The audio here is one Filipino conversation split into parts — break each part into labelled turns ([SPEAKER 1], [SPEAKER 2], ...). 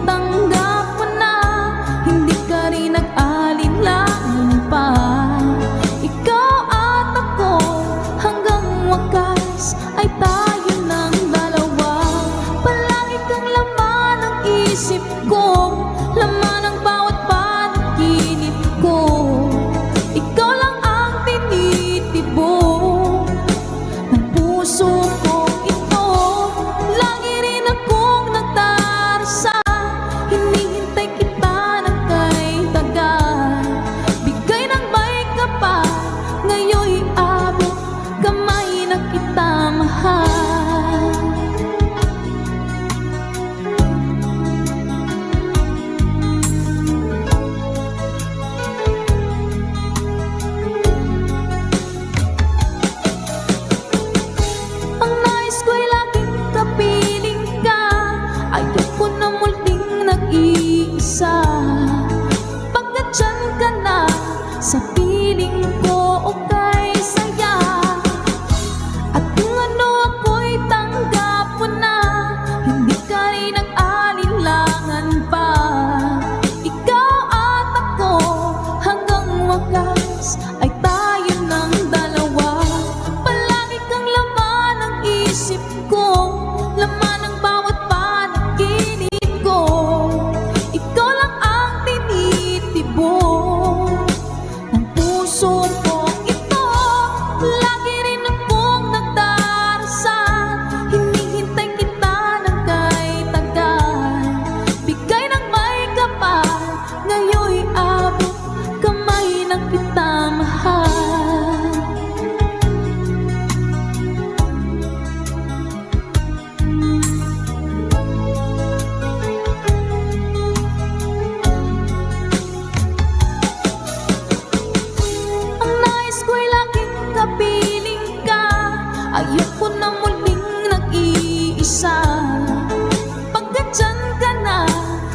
[SPEAKER 1] tanggap mo na, hindi ka rin nag-alinlangan pa. Ikaw at ako hanggang wakas ay tayo ng dalawa. Palagi kang laman ng isip ko, laman ng bawat panaginip ko. Ikaw lang ang tinitibok ng puso ko ito. Lagi rin akong nagdarasal, hinihintay kita ng kay tagal. Bigay ng may kapal, ngayon'y abot kamay na kita mahal. Ang nais ko'y laging kapiling ka, ayoko na muling nag-iisa. Pagkat dyan ka na sa piling ko, okay saya. At kung ano ako'y tanggap mo na, hindi ka rin nag-alinlangan pa. Ikaw at ako hanggang wakas ay tayo ng dalawa. Palagi kang laman ng isip ko, laman ng bawat panaginip ko. Ikaw lang ang tinitibok ng puso ko ito. Lagi rin akong nagdarasal, hinihintay kita ng kay tagal. Bigay ng may kapal, ngayon'y abot kamay na kita mahal. Ang nais ko'y laging kapiling ka, ayoko na muling nag-iisa. Pagkat dyan ka na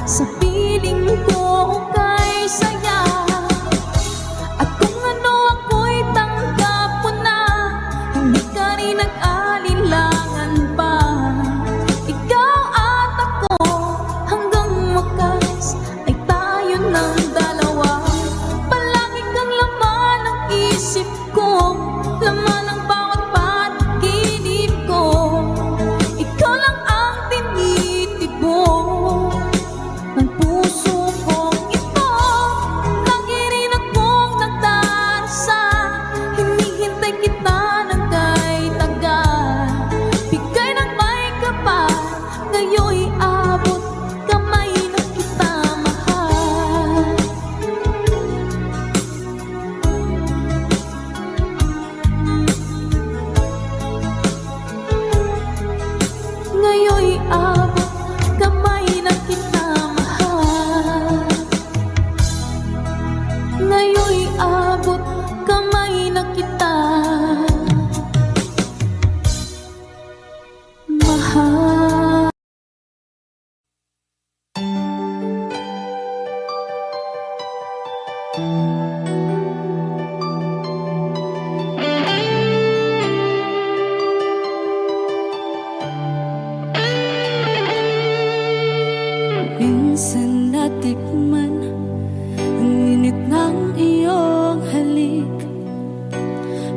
[SPEAKER 1] sa piling ko, okay saya. At kung ano ako'y tanggap mo na, hindi ka rin nag-alinlangan pa. Ikaw at ako hanggang wakas ay tayo ng dalawa. Palagi kang laman ng isip ko, laman ng bawat panaginip ko. Ikaw lang ang tinitibok ng puso ko ito. Lagi rin akong nagdarasal, hinihintay kita ng kay tagal. Bigay ng may kapal, ngayon'y abot kamay na kita mahal. Ngayon'y abot kamay na kita mahal. Ngayon'y abot kamay na kita mahal.
[SPEAKER 2] Minsan natikman ang init ng iyong halik.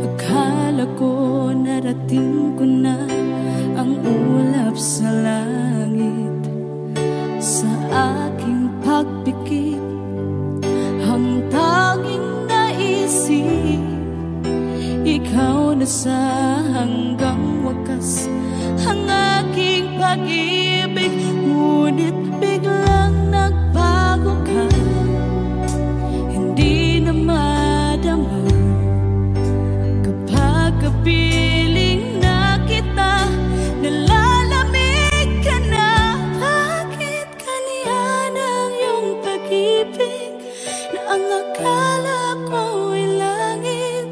[SPEAKER 2] Akala ko narating ko na ang ulap sa langit. Sa aking pagpikit, ang tanging naisip, ikaw na sa hanggang wakas ang aking pag-ibig. Ngunit biglang nagbago ka, hindi na madama kapag kapiling na kita. Nalalamig ka na, bakit kaniyan ang iyong pag-ibig na ang akala ko ay langit?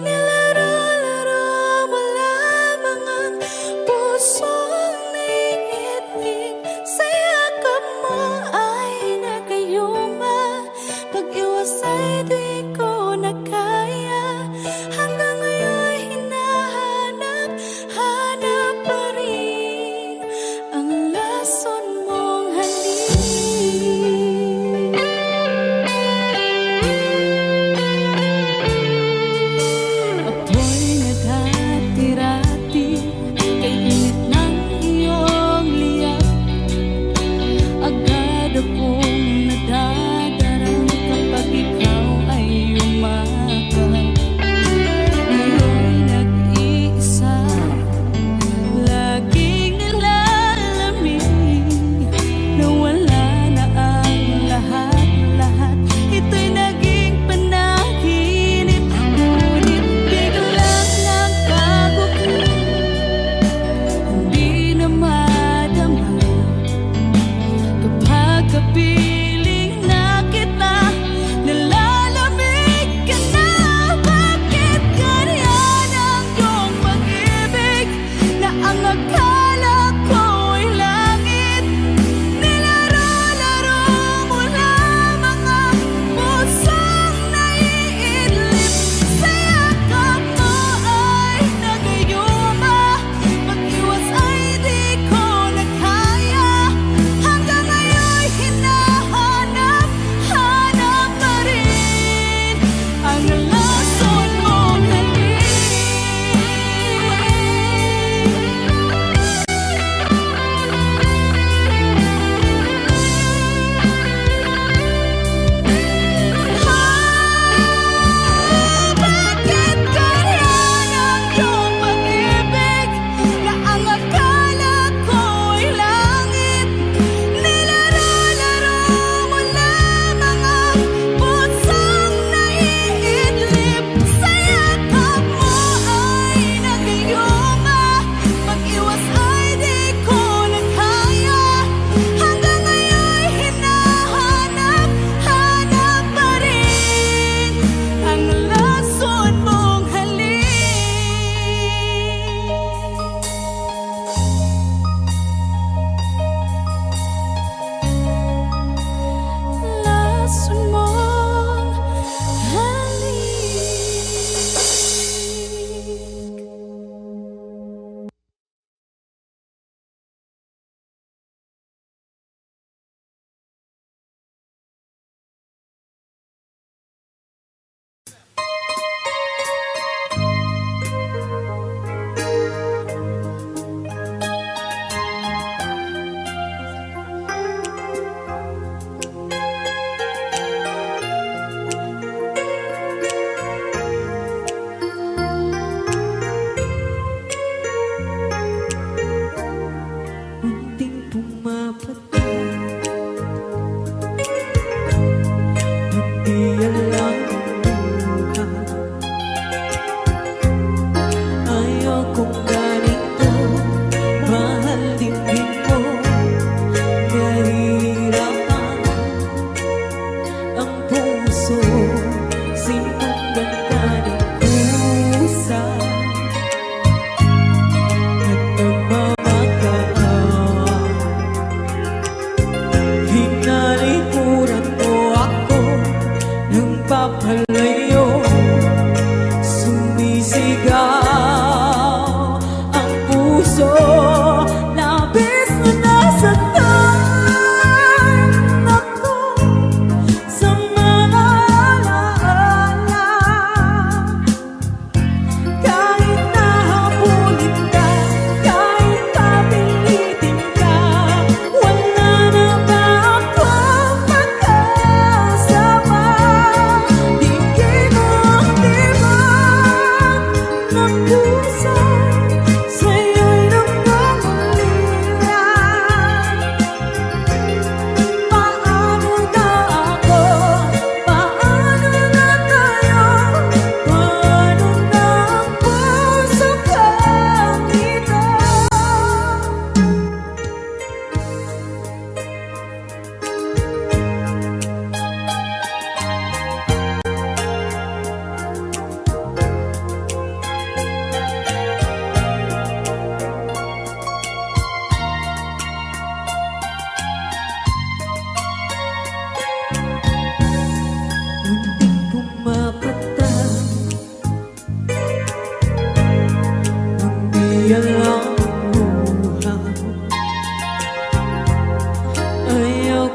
[SPEAKER 2] Nilaro-laro mo lamang ang pusong naiibig. Sa yakap mo ay nagayuma, pag-iwas ay di ko na kaya. Hanggang ngayon hinahanap, hanap pa rin ang lason mong halik.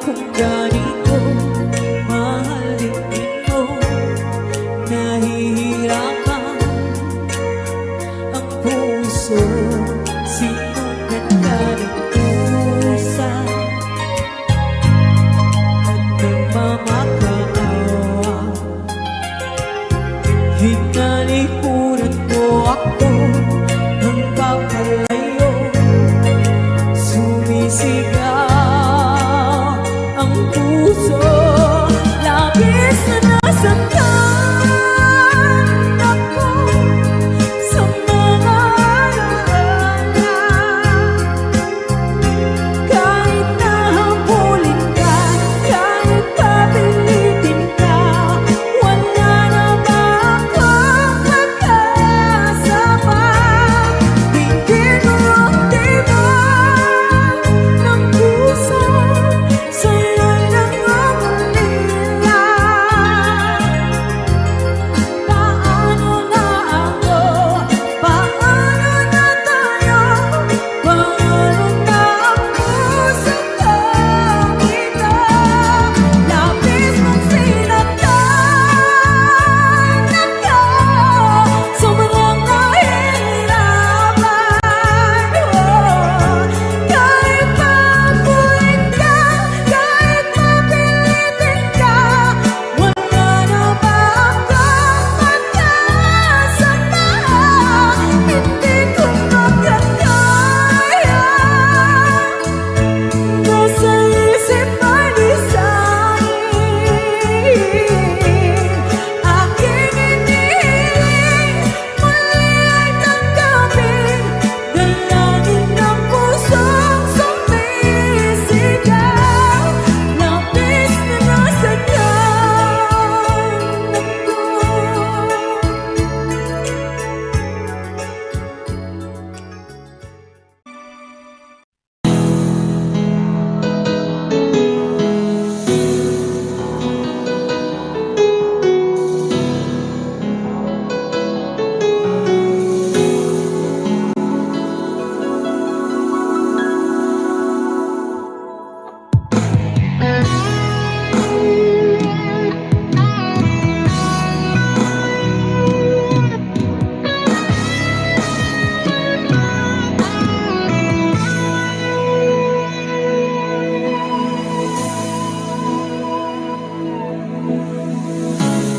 [SPEAKER 2] kung ganito mahalin mo. Nahihirapan ang puso, sinong ganda ng pusa at nagmamakaawa. Hinalikuran mo ako ng papalayo, sumisigaw ang puso, labis na nasaktan ako sa mga alaala. Kahit nahabulin ka, kahit papilitin ka, wala na ba akong makasama? Hindi mo diba ng puso, sa'yo'y nangangalila. Paano na ako? Paano na tayo? Paano na ang puso ko ito? Labis mong sinaktan ako, sobrang nahihirapan. Kahit mabulit ka, kahit mapilitin ka, wala na ba akong makasama? Hindi ko makakaya, nasa isip ay di sa'kin. Aking inihiling, muli ay tanggapin, dalangin ng pusong sumisigaw. Labis na nasaktan ako.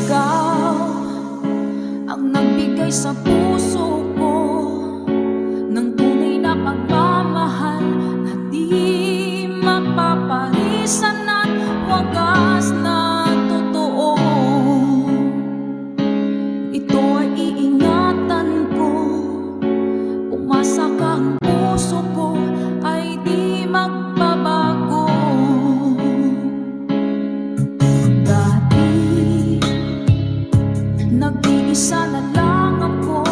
[SPEAKER 2] Ikaw ang nagbigay sa puso ko ng tunay na pagmamahal na di mapaparisan at wagas na totoo. Ito ay iingatan ko, umasa ka, ang puso ko ay di magbabago. Dati nag-iisa na lang ako,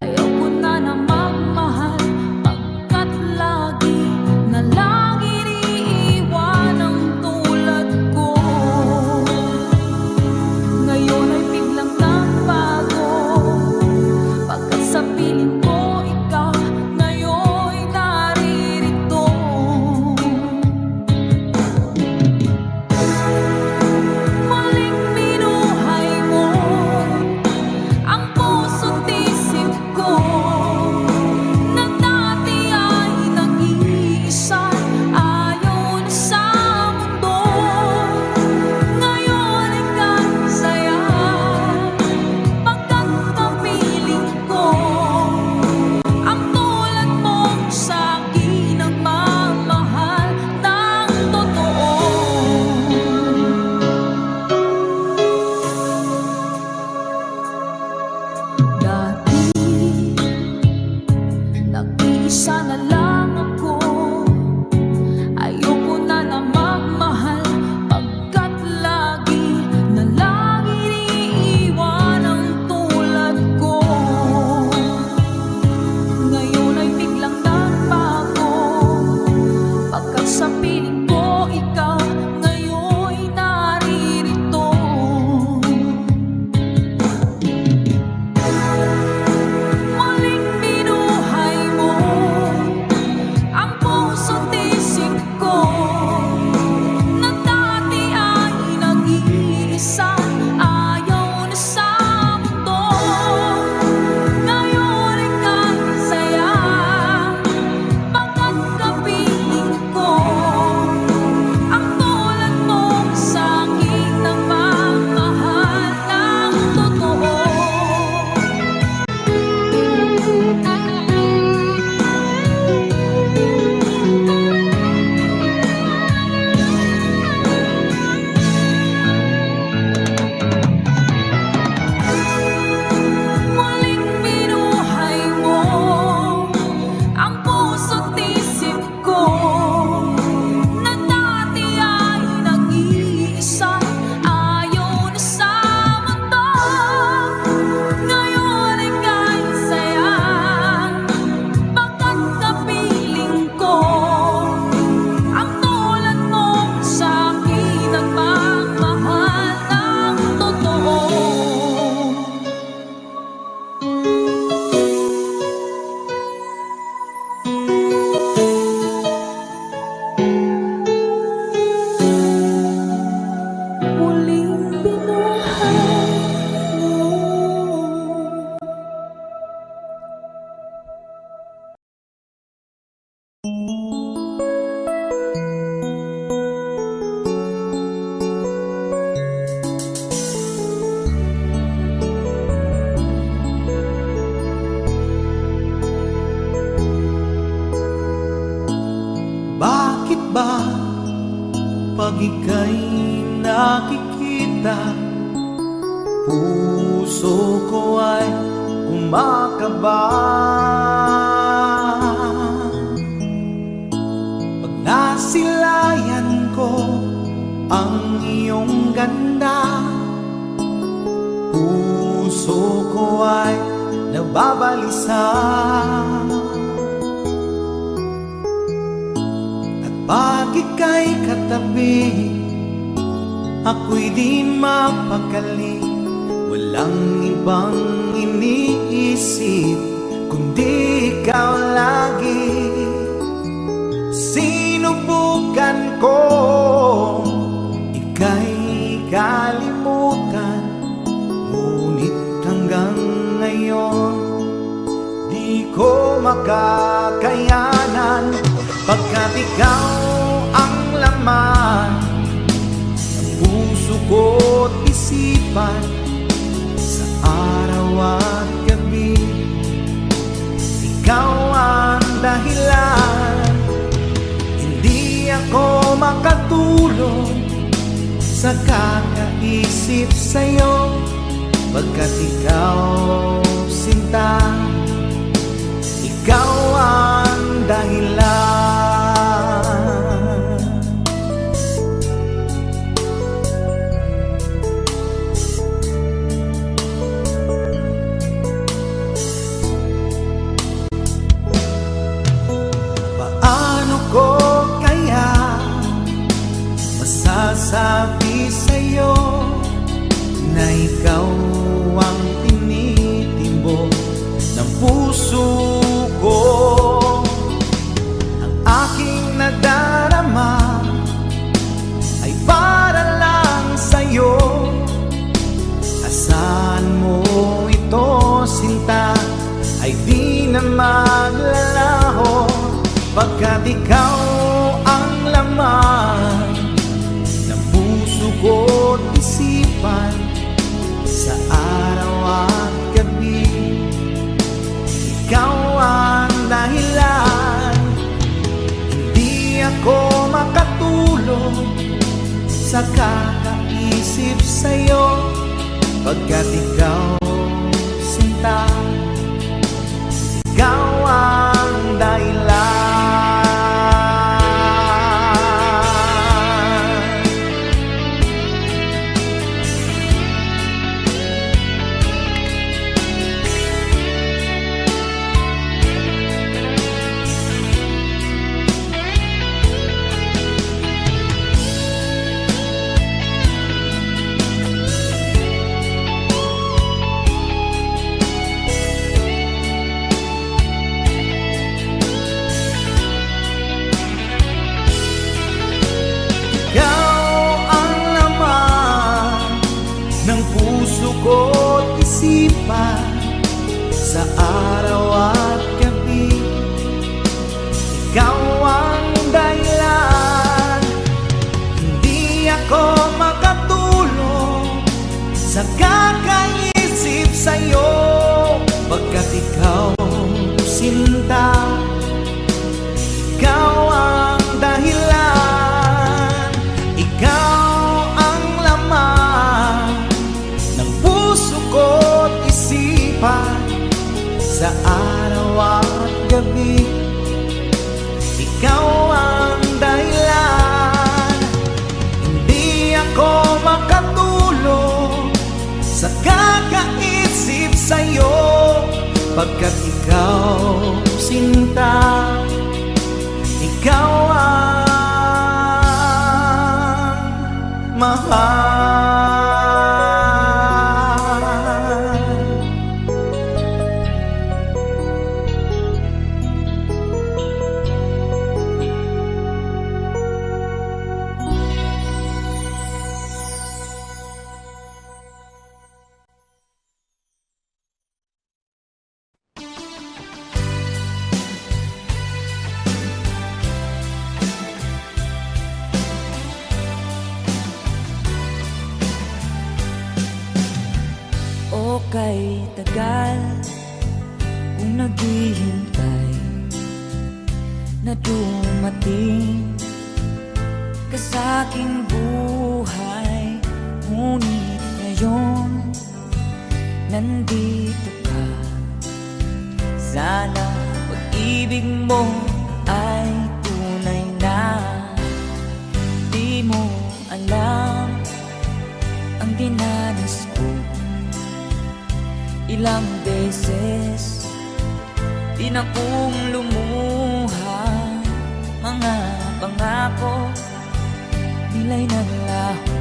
[SPEAKER 2] ayaw ko na na magmahal, pagkat lagi na lang iniiwan ang tulad ko. Ngayon ay biglang nagbago, pagkat sa piling ko ikaw ngayon naririto. Maling binuhay mo ang puso't isip ko, na dati ay nag-iisa, ayaw na sa mundo. Ngayon ay kasaya, pagkat kapiling ko ang tulad mong sa'kin ang mamahal ng totoo. Dati nag-iisa na lang ako, ayoko na na magmahal, pagkat lagi na lang iniiwan ang tulad ko. Ngayon ay biglang nagbago, pagkat sa piling ko ikaw ngayon naririto. Maling binuhay mo ang puso't isip ko,
[SPEAKER 3] Pag ika'y nakikita, puso ko ay kumakaba. Pag nasilayan ko ang iyong ganda, puso ko ay nababalisa. At pag ika'y katabi, ako'y di mapakali. Walang ibang iniisip kundi ikaw lagi. Sinubukan ko ika'y kalimutan, ngunit hanggang ngayon di ko makakayanan. Pagkat ikaw ang laman ng puso ko't isipan, sa araw at gabi ikaw ang dahilan. Hindi ako makatulog sa kakaisip sa'yo, pagkat ikaw sinta, ikaw ang dahilan. Paano ko kaya masasabi sa'yo na ikaw ang tinitimbok ng puso ko? Ang aking nadarama ay para lang sa'yo. Asahan mo ito, sinta, ay di na maglalaho, pagkat ikaw ang laman ng puso ko't isipan, sa araw at gabi ikaw ang dahilan. Hindi ako makatulog sa kakaisip sa'yo, pagkat ikaw sinta, ikaw ang dahilan. Ko't isipan, sa araw at gabi ikaw ang dahilan. Hindi ako makatulog sa kakaisip sa'yo, pagkat ikaw sinta, ikaw ang dahilan. Ikaw ang laman ng puso ko't isipan, sa araw at gabi ikaw ang dahilan. Hindi ako makatulog sa kakaisip sa'yo, pagkat ikaw sinta, ikaw ang mahal.
[SPEAKER 2] O kay tagal kung naghihintay na dumating ka sa
[SPEAKER 4] aking buhay. Ngunit ngayon, nandito ka. Sana pag-ibig mo ay tunay na. Di mo alam ang dinanas ko. Ilang beses din akong lumuha. Mga pangako nila'y naglaho.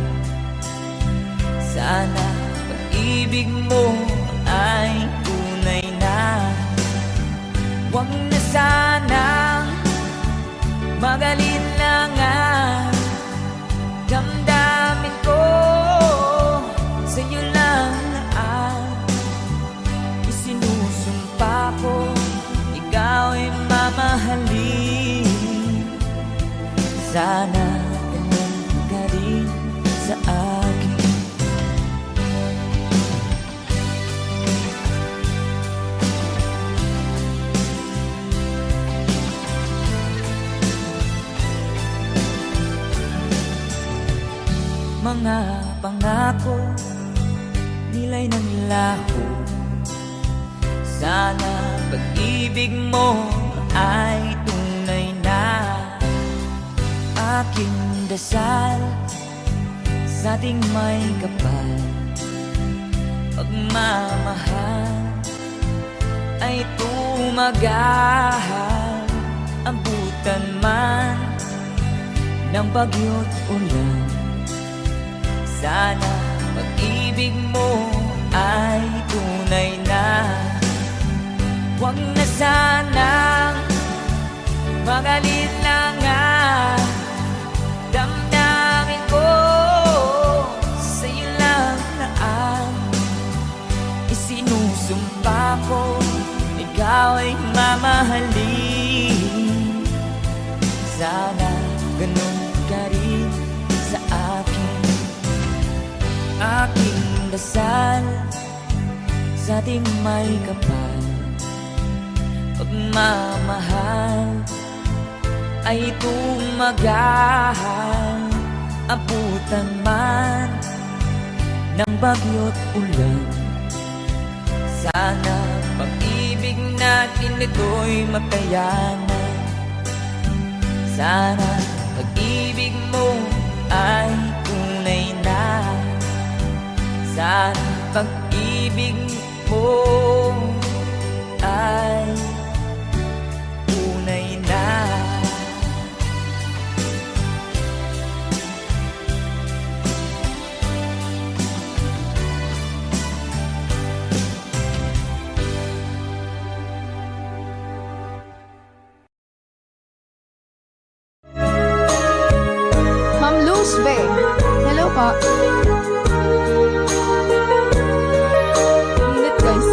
[SPEAKER 4] Sana pag-ibig mo ay tunay na. Huwag na sanang magalinlangan. Damdamin ko sa'yo lang ang isinusumpa ko. Ikaw ay mamahalin. Sana ganun ka rin sa akin. Mga pangako nila'y naglaho. Sana pag-ibig mo ay tunay na. Aking dasal sa ating may kapal. Pagmamahal ay tumagahal. Abutan man ng bagyo't ulan. Sana pag-ibig mo ay tunay na. Huwag na sanang magalinlangan. Damdamin ko sa'yo lang na ang isinusumpa ko. Ikaw ay mamahalin. Sana ganun ka rin sa akin. Aking dasal sa ating may kapal. Pagmamahal ay tumagahal. Abutan man ng bagyo't ulan. Sana pag-ibig natin ito'y makayanan. Sana pag-ibig mo ay tunay na. Sana pag-ibig mo ay tunay na.
[SPEAKER 5] Ma'am Luz Be. Hello po. Init guys.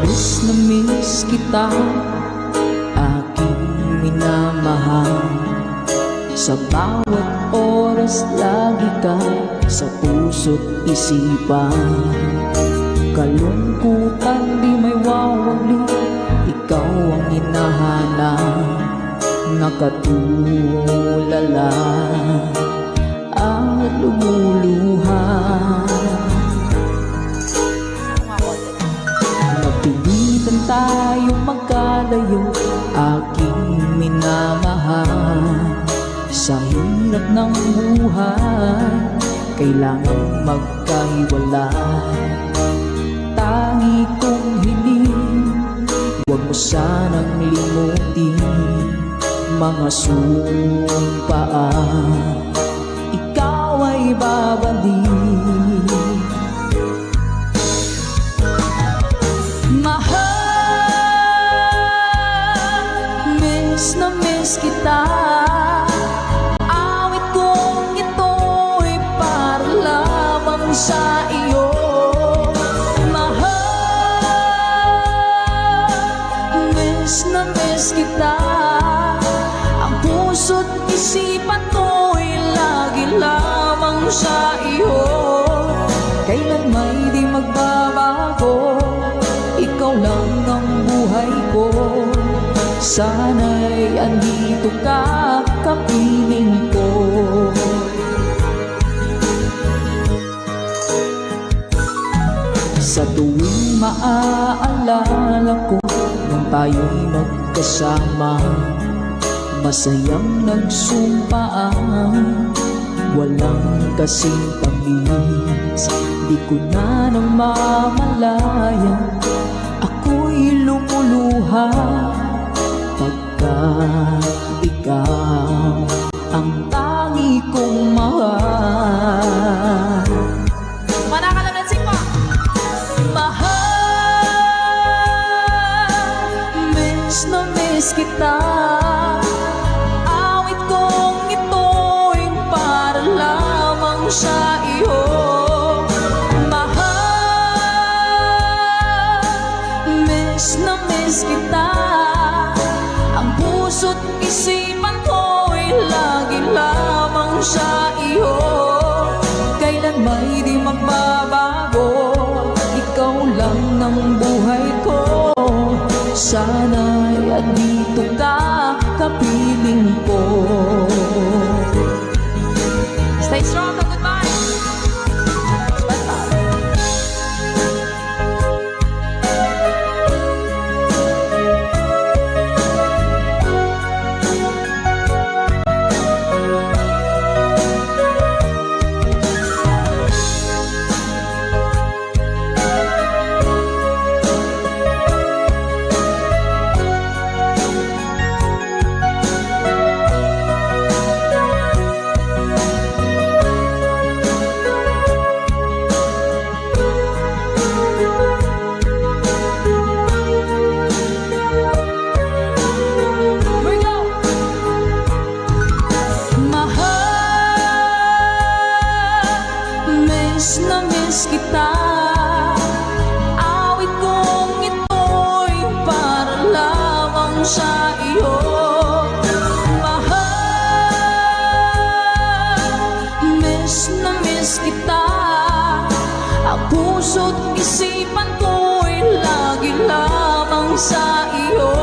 [SPEAKER 4] Miss na miss kita, aking minamahal. Sa bawat oras lagi ka sa puso't isipan. Kalungkutan di may wawali, ikaw ang hinahanap. Nakatulala at lumuluha. Napilitan tayong magkalayo, aking minamahal. Sa hirap ng buhay, kailangang magkahiwalay. Tangi kong hiling, huwag mo sanang limutin mga sumpaan. Ikaw ay babalik.
[SPEAKER 5] Mahal, miss na miss kita. Awit kong ito'y para lamang sa iyo. Mahal, miss na miss kita. Ang puso't isipan ko'y lagi lamang sa iyo. Kailan may di magbabago, ikaw lang ang buhay ko. sana'y andito ka, kapiling ko. Sa tuwing maaalala ko nang tayo'y magkasama, masayang nagsumpaan, walang kasing tamis. Di ko na nang mamalayan, ako'y lumuluha pagka ikaw ang tangi kong mahal.
[SPEAKER 2] Manakalansing mo!
[SPEAKER 5] Mahal, miss na miss kita. Awit kong ito'y para lamang sa iyo. Mahal, miss na miss kita. Ang puso't isipan ko'y lagi lamang sa iyo. Kailan may di magbabago, ikaw lang ng buhay ko. Sana'y andito ka, kapiling ko.
[SPEAKER 2] Stay strong, goodbye!
[SPEAKER 5] Miss na miss kita. Awit kong ito'y para lamang sa iyo. Mahal, miss na miss kita. Ang puso't isipan ko'y lagi lamang sa iyo.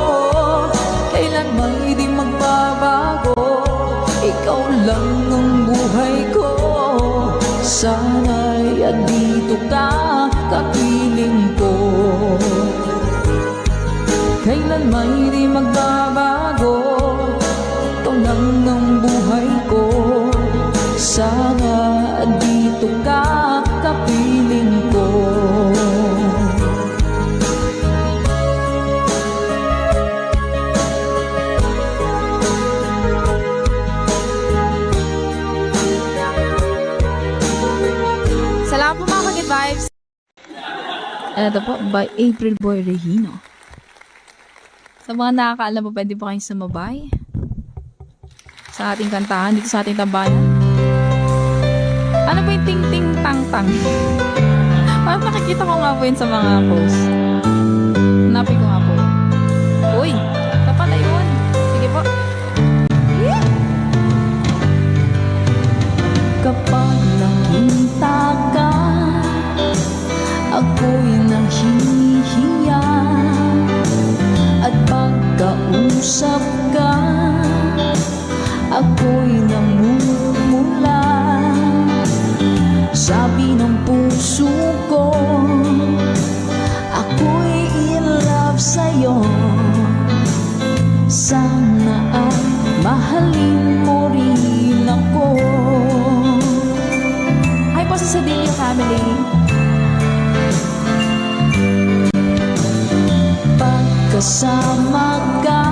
[SPEAKER 5] Kailan may di magbabago, ikaw lang ang buhay ko. Sana'y andito ka, kapiling ko. Kailan may di magbabago, ito lang ang buhay ko. Sana andito ka, kapiling ko.
[SPEAKER 2] Salamat po mga Good Vibes!
[SPEAKER 1] Ito po, by April Boy Regino.
[SPEAKER 2] Sa mga nakakaalam po, pwede po kayong sumabay sa ating kantahan dito sa ating tambayan. Ano po yung ting-ting-tang-tang? Parang nakikita ko nga po yun sa mga posts. Hanapin ko nga po yun. Uy! Ito pala yun. Sige po.
[SPEAKER 5] Kapag nakita ka, ako'y nahihiya. At pagkausap ka, ako'y namumula. Sabi ng puso ko, ako'y in love sa'yo. Sana ay mahalin mo rin ako.
[SPEAKER 2] Hi po sa Sadilio family.
[SPEAKER 5] Pagkasama ka,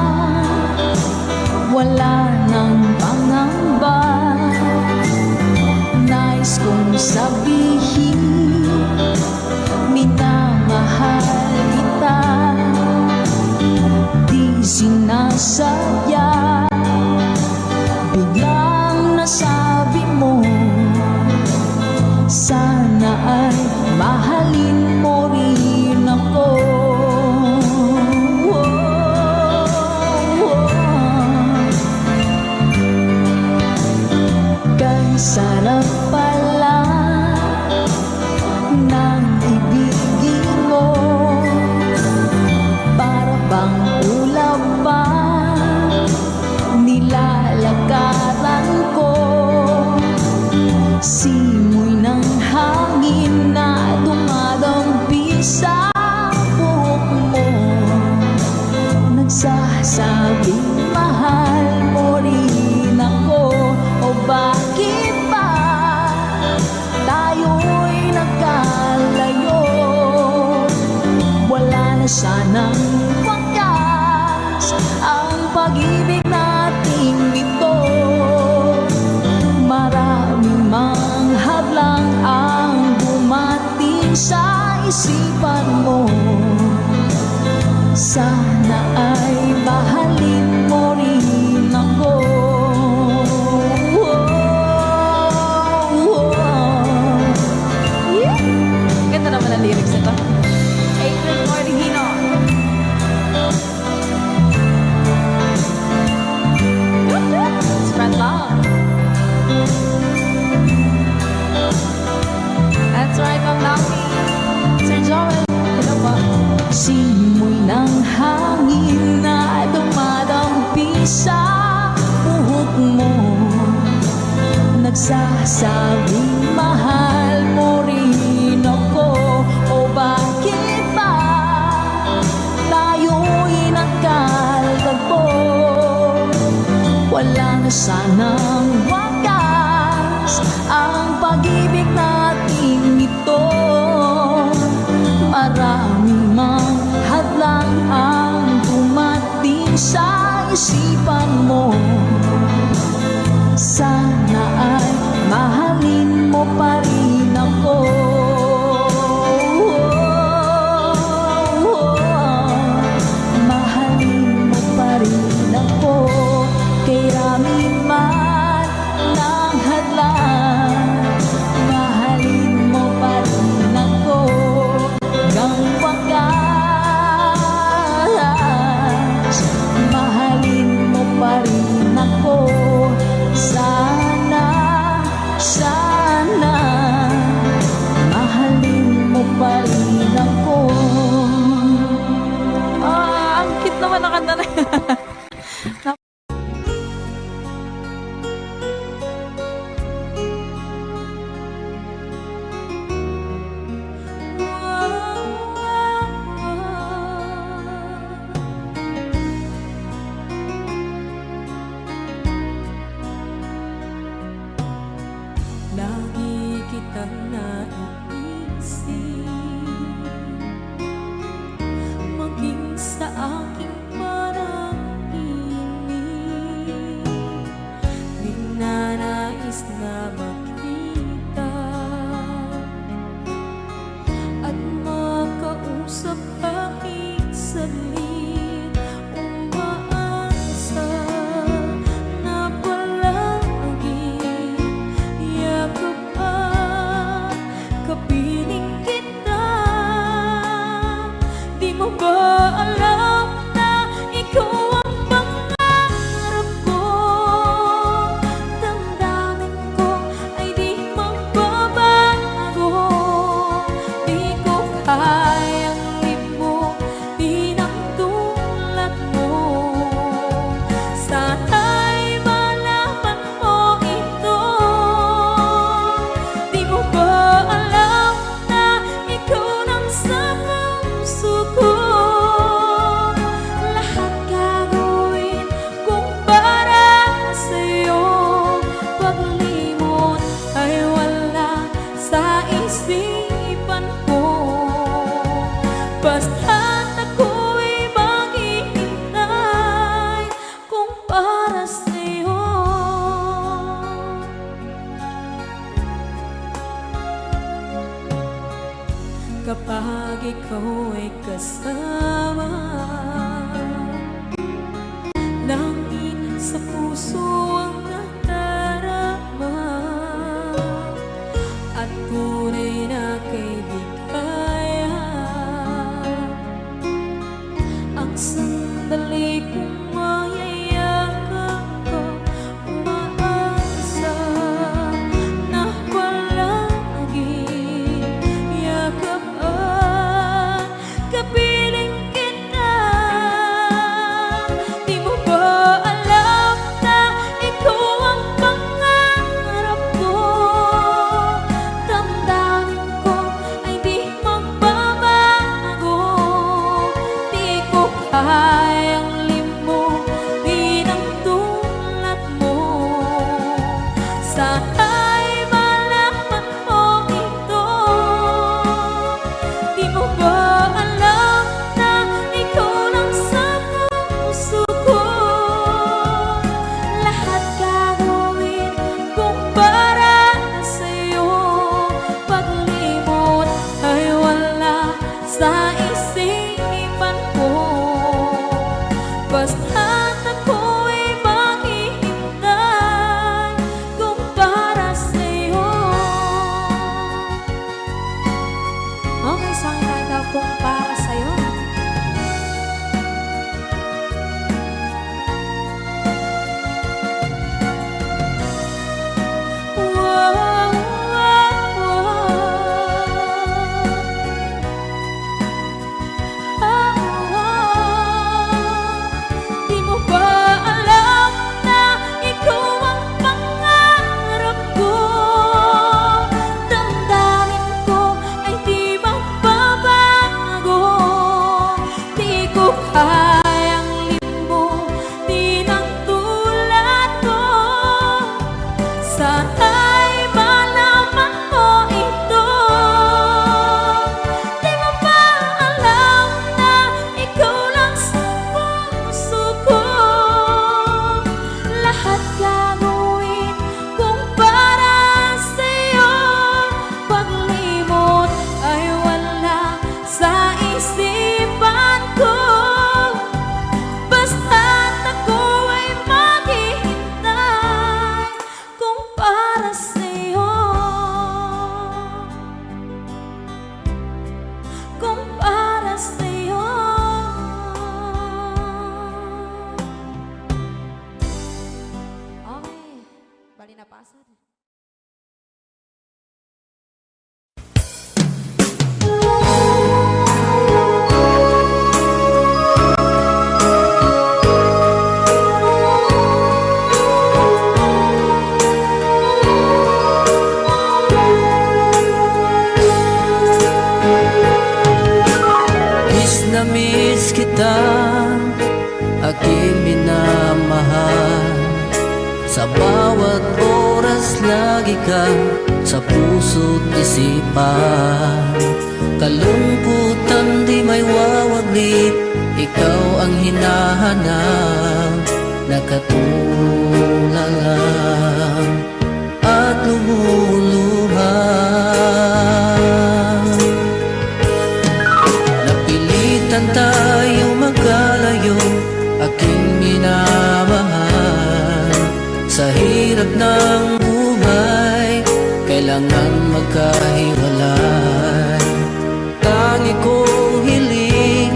[SPEAKER 5] wala nang pangamba. Nais kong sabihin, minamahal kita. Di sinasadya, biglang nasabi mo. Sana ay mahalin mo rin ako. Kay sarap pala sa isipan mo. Sana ay mahalin mo rin ako.
[SPEAKER 2] Ganda naman ang lyrics nito. April Mordihino. Spread love. That's right, Ma'am Naomi. Sir Joel, hello po.
[SPEAKER 5] Simoy ng hangin na dumadampi sa buhok mo, nagsasabing mahal mo rin ako. O bakit ba tayo'y nagkalagpo? Wala na sanang wakas ang pag-ibig nating ito. Maraming mang hadlang ang dumating sa isipan mo. Sana ay mahalin mo pa rin ako. Mahalin mo pa rin ako. Kay rami man ng hadlang, mahalin mo pa rin ako. Hanggang wakas, mahalin mo pa rin ako. Sana, sana, mahalin mo pa rin ako.
[SPEAKER 2] Ang cute naman na kanta na yan.
[SPEAKER 5] Lagi kitang naiisip, maging sa aking panaginip. Ninanais na makita at makausap kahit saglit. Umaasa na palagi yakap at kapiling kita. Di mo ba alam na ikaw ang pangarap ko? Damdamin ko ay di magbabago. Di ko kayang limutin ang tulad mo. Sana'y malaman mo ito. Di mo ba alam na ikaw nang sa puso ko? Lahat gagawin kung para sa'yo. Paglimot ay wala sa isipan ko. Basta't ako'y maghihintay kung para sa'yo. Kapag ikaw ay kasama, langit sa puso ang nadarama, at tunay na kaibigan. Ang sandali kong mayayakap ko, umaasa na palagi yakap at kapiling kita.
[SPEAKER 6] kalinapasan.
[SPEAKER 4] Miss na miss kita, aking minamahal. Sa bawat oras lagi ka sa puso't isipan. Kalungkutan di may wawaglit, ikaw ang hinahanap. Nakatulala at lumuluha. Napilitan tayo magkalayo, aking minamahal. Sa hirap ng buhay, kailangan magkahiwalay. Tangi kong hiling,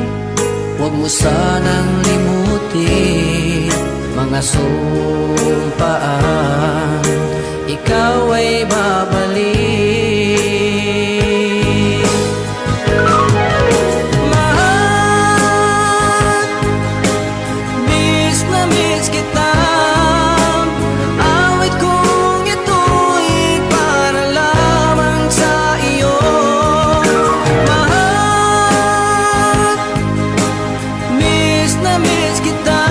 [SPEAKER 4] huwag mo sanang limutin mga sumpaan, ikaw ay babalik. Mahal, miss na miss kita. Awit kong ito'y para lamang sa iyo. Mahal, miss na miss kita.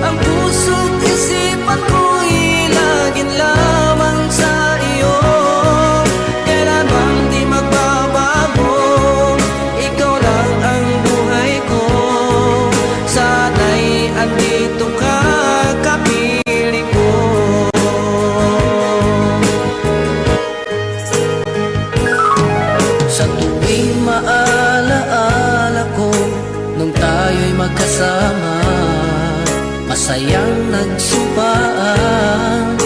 [SPEAKER 4] Ang puso't isipan ko'y laging lamang sa iyo. Kailan bang di magbabago, ikaw lang ang buhay ko. Sana'y andito ka, kapiling ko. Sa tuwing maalaala ko nung tayo'y magkasama, masayang nagsumpaan,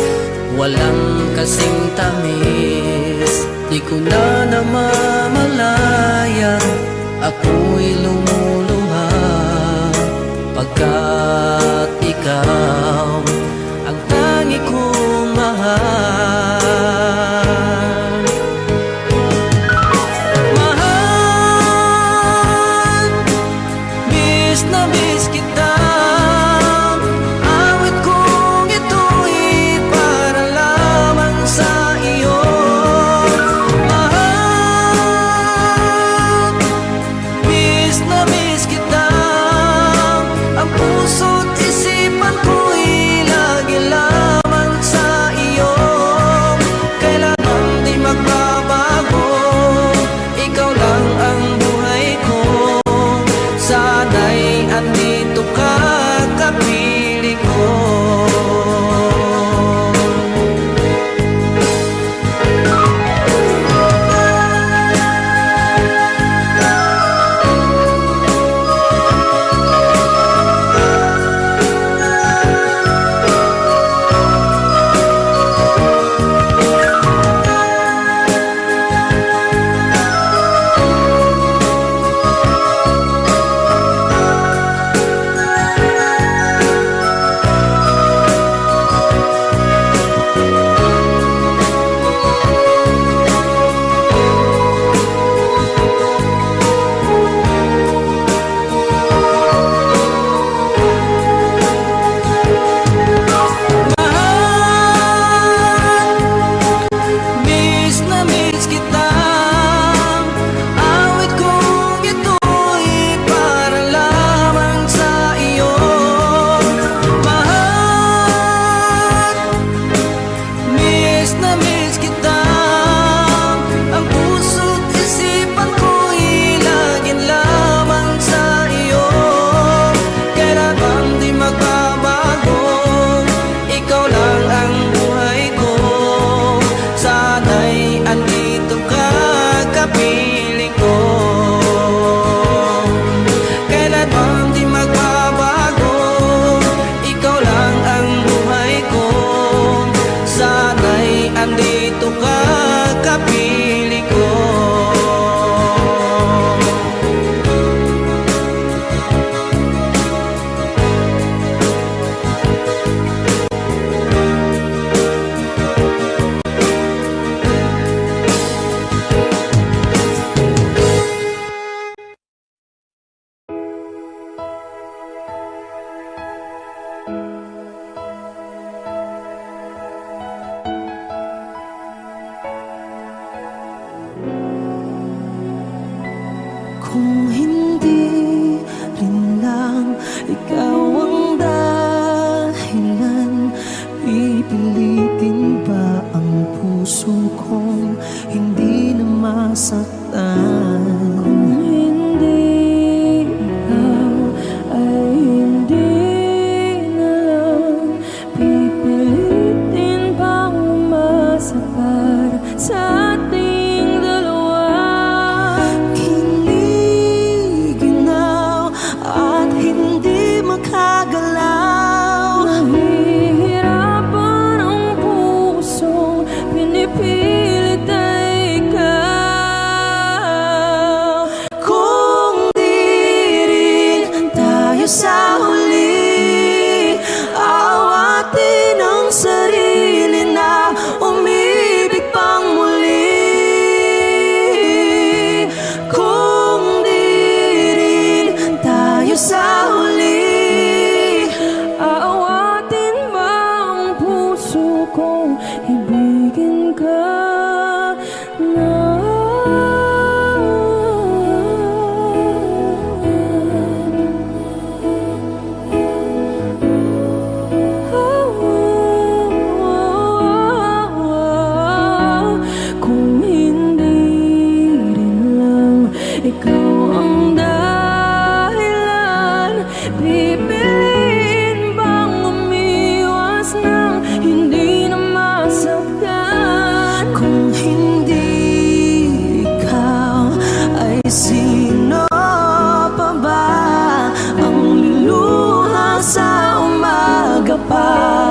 [SPEAKER 4] walang kasing tamis. Di ko na namamalayan, ako'y lumuluha pagkat ikaw ang tangi kong mahal. Mahal, miss na miss kita. Awit kong ito'y para lamang sa iyo. Mahal, miss na miss kita. Ang puso't isipan ko'y lagi lamang sa iyo.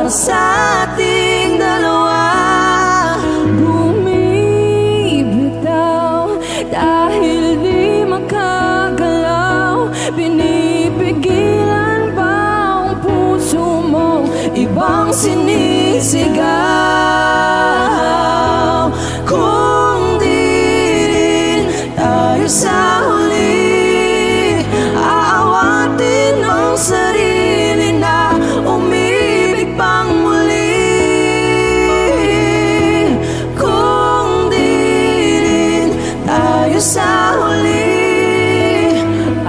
[SPEAKER 4] sa ating dalawa.
[SPEAKER 5] Bumibitaw dahil di makagalaw. Pinipigilan ba ang puso mo?
[SPEAKER 4] Ibang sinisigaw. Kung di rin tayo sa huli, aawatin ang sarili na umibig pang muli. Kung di rin tayo sa huli,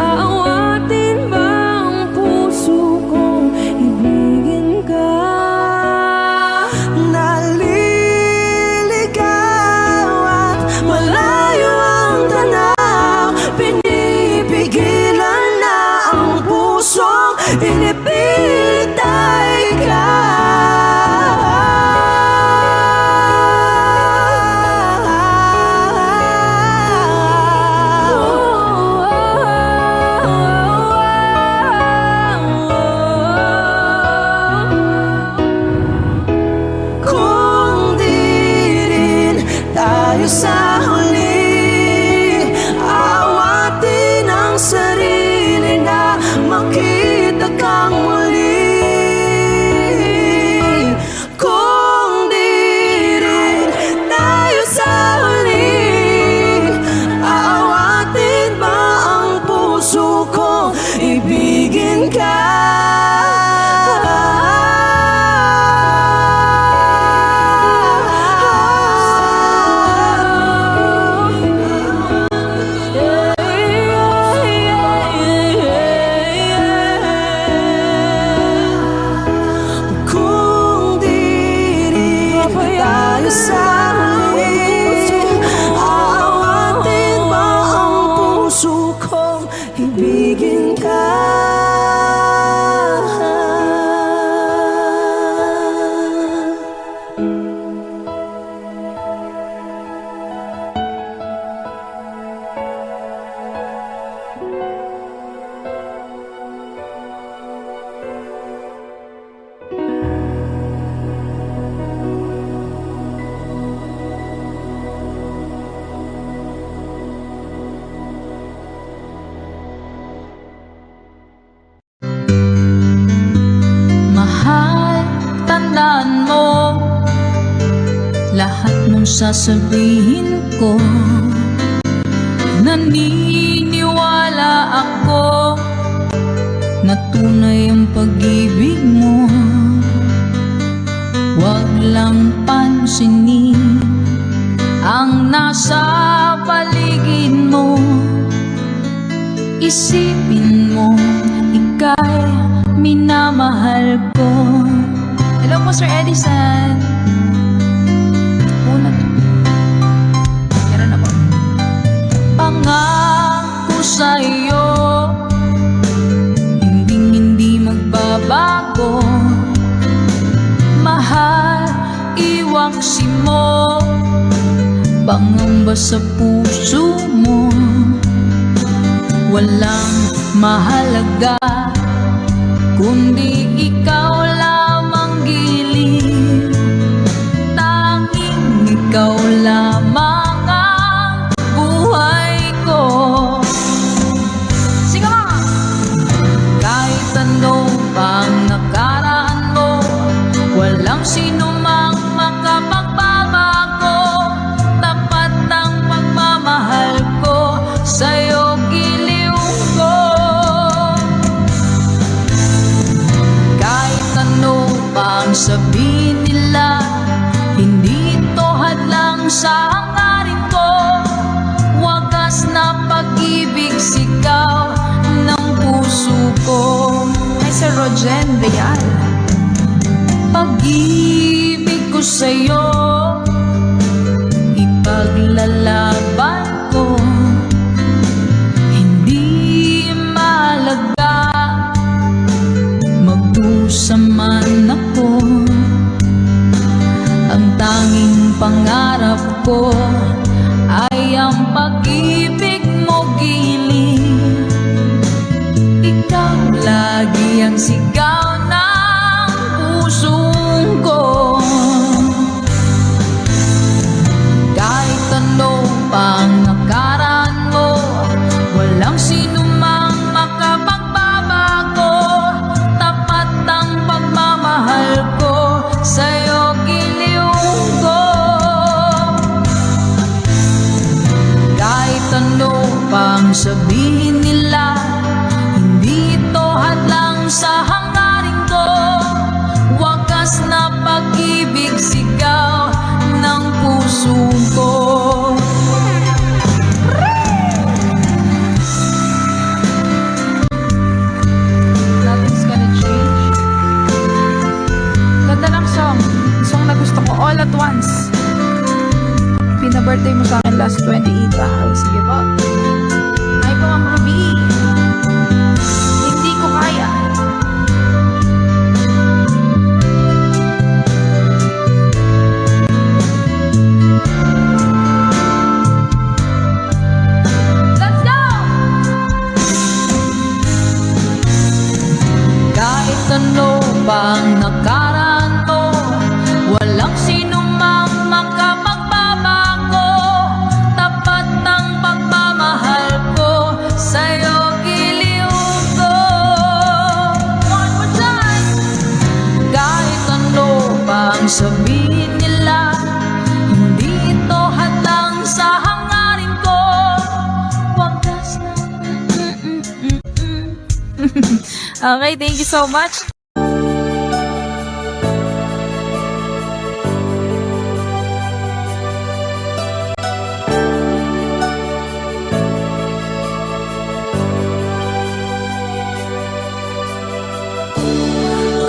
[SPEAKER 5] Aawatin ba ang puso kong ibigin ka?
[SPEAKER 4] naliligaw at malayo ang tanaw. Pinipigilan na ang pusong inipilit ay Kung di rin tayo sa huli, aawatin ang sarili na makita kang muli. Kung di rin tayo sa huli, aawatin ba ang puso kong ibigin ka? Kung di rin tayo sa huli, aawatin ba ang puso kong ibigin ka?
[SPEAKER 2] Mahal, tandaan mo lahat ng sasabihin ko. Naniniwala ako na tunay ang pag-ibig mo. Huwag lang pansinin ang nasa paligid mo. Isipin mo, ika'y minamahal ko. Hello po, Sir Edison. Una. Meron na po. Pangako sa'yo, hindi magbabago. Mahal, iwaksi mo, pangamba sa puso mo. Walang mahalaga kundi ikaw lamang giliw. Tanging ikaw lamang ang buhay ko. Sige mga! Kahit ano pang nakaraan mo, walang sino mang makapagbabago. Tapat ang pagmamahal ko sa'yo, giliw ko. Kahit ano pang sabihin nila, hindi ito hadlang sa hangarin ko. Wagas na pag-ibig, sigaw ng puso ko. Ay, Sir Rogen Real. Pag-ibig ko sa'yo, ipaglalaban ko. Hindi malaga magdusa man ako. Ang tanging pangarap ko ay ang pag-ibig mo, giliw. Ikaw lagi ang sigaw ng puso once. Pina-birthday mo sa akin last 28. Sige po. Ay po, Ma'am Ruby. Hindi ko kaya. Let's go! Kahit ano pang nakaraan ko, walang sinumang makapagbabago. Tapat ang pagmamahal ko sa'yo, giliw ko. One more time! Kahit ano pang sabihin nila, hindi ito hadlang sa hangarin ko. Wagas na. Okay, thank you so much.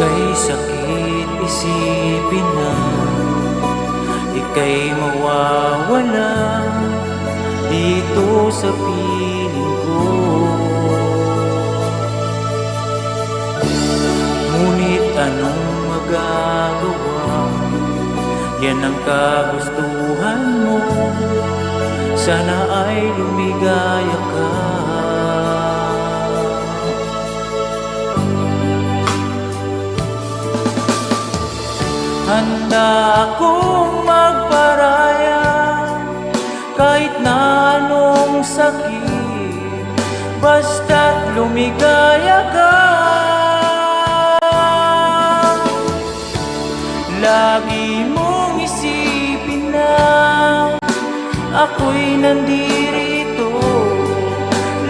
[SPEAKER 4] Kay sakit isipin na ika'y mawawala dito sa piling ko. Ngunit anong magagawa? Yan ang kagustuhan mo. Sana ay lumigaya ka. Handa akong magparaya kahit na anong sakit, basta't lumigaya ka. Lagi mong isipin na ako'y nandirito,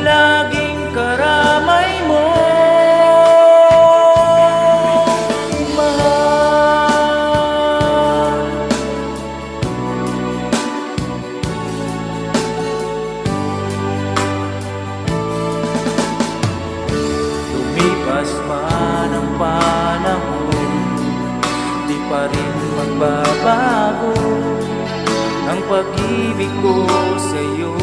[SPEAKER 4] laging karamay mo. Lumipas man ang panahon, di pa rin magbabago ang pag-ibig ko sa'yo.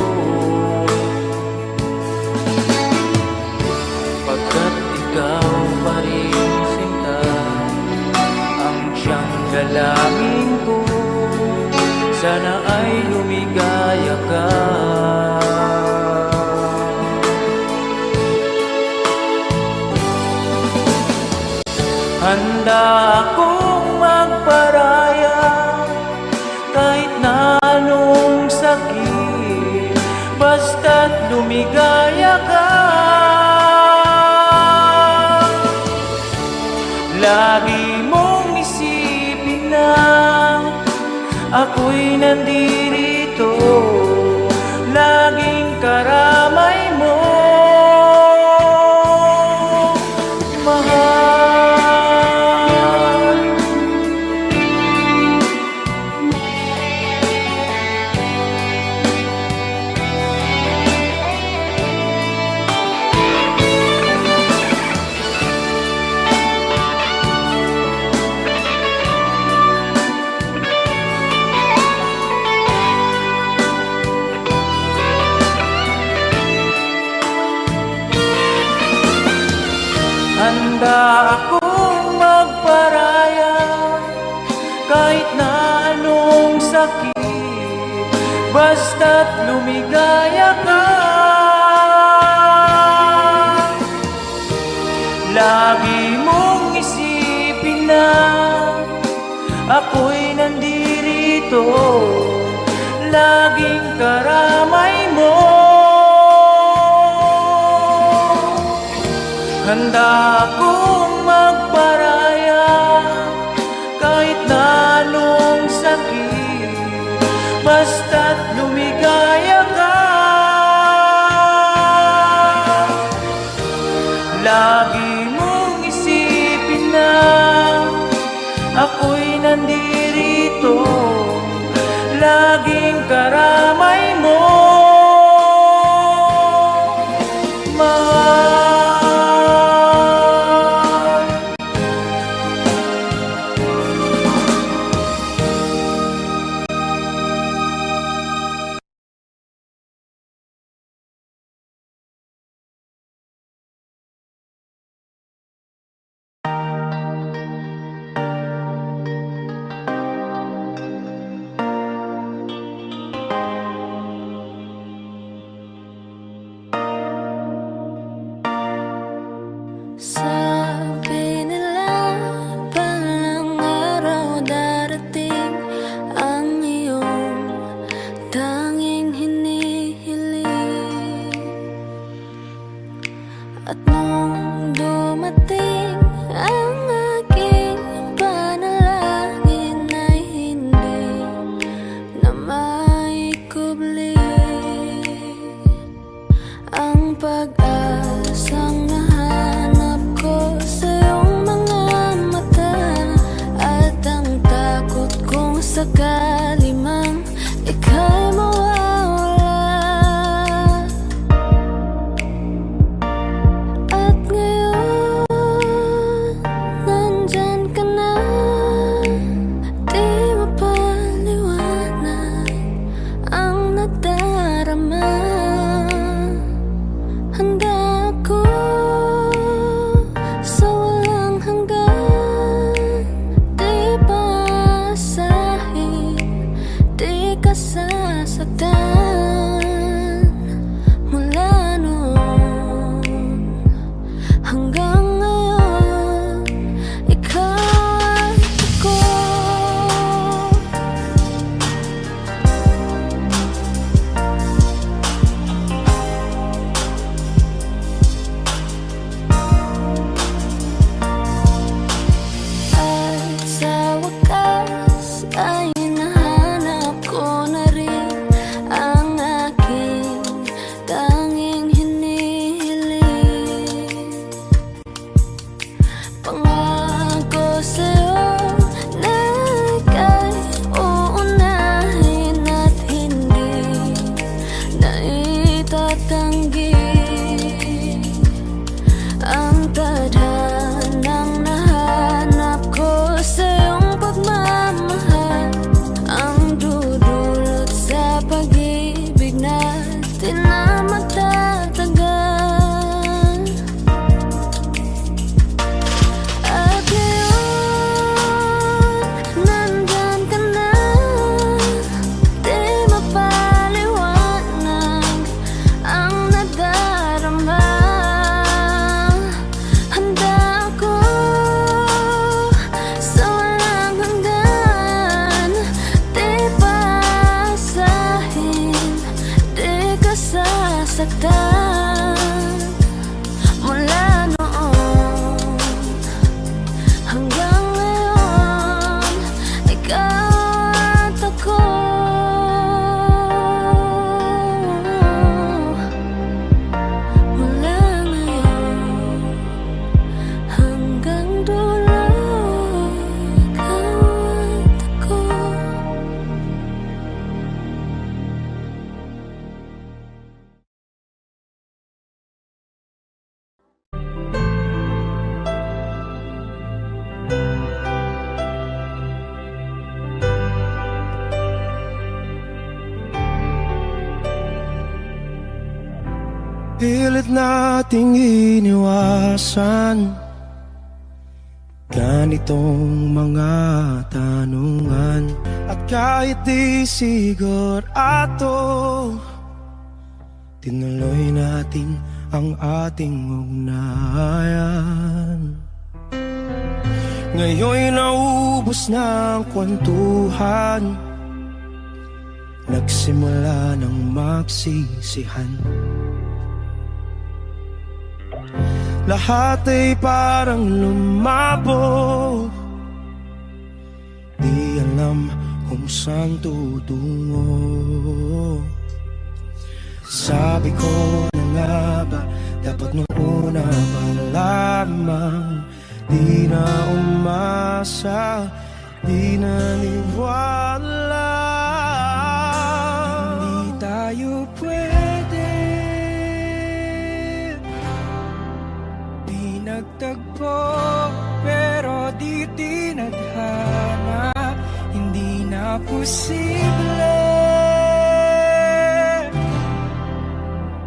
[SPEAKER 4] Pagkat ikaw pa rin sinta ang siyang dalangin ko, sana ay lumigaya ka. Handa akong magparaya kahit na anong sakit, basta't lumigaya ka. Lagi mong isipin na ako'y nandirito, laging karamay mo. Handa akong magparaya kahit na anong sakit, basta't lumigaya ka. Lagi mong isipin na ako'y nandirito, laging karamay mo. Handa akong magparaya kahit na anong sakit, basta't lumigaya ka. Lagi mong isipin na ako'y nandiri Pilit nating iniwasan ganitong mga tanungan. At kahit di sigurado, tinuloy natin ang ating ugnayan. Ngayon'y naubos na ang kwentuhan, nagsimula ng magsisihan. Lahat ay parang lumabo, di alam kung saan tutungo. Sabi ko na nga ba, dapat nung una pa lamang, di na umasa, di naniwala. Hindi tayo pwede pinagtagpo, pero di tinadhana. Hindi na posible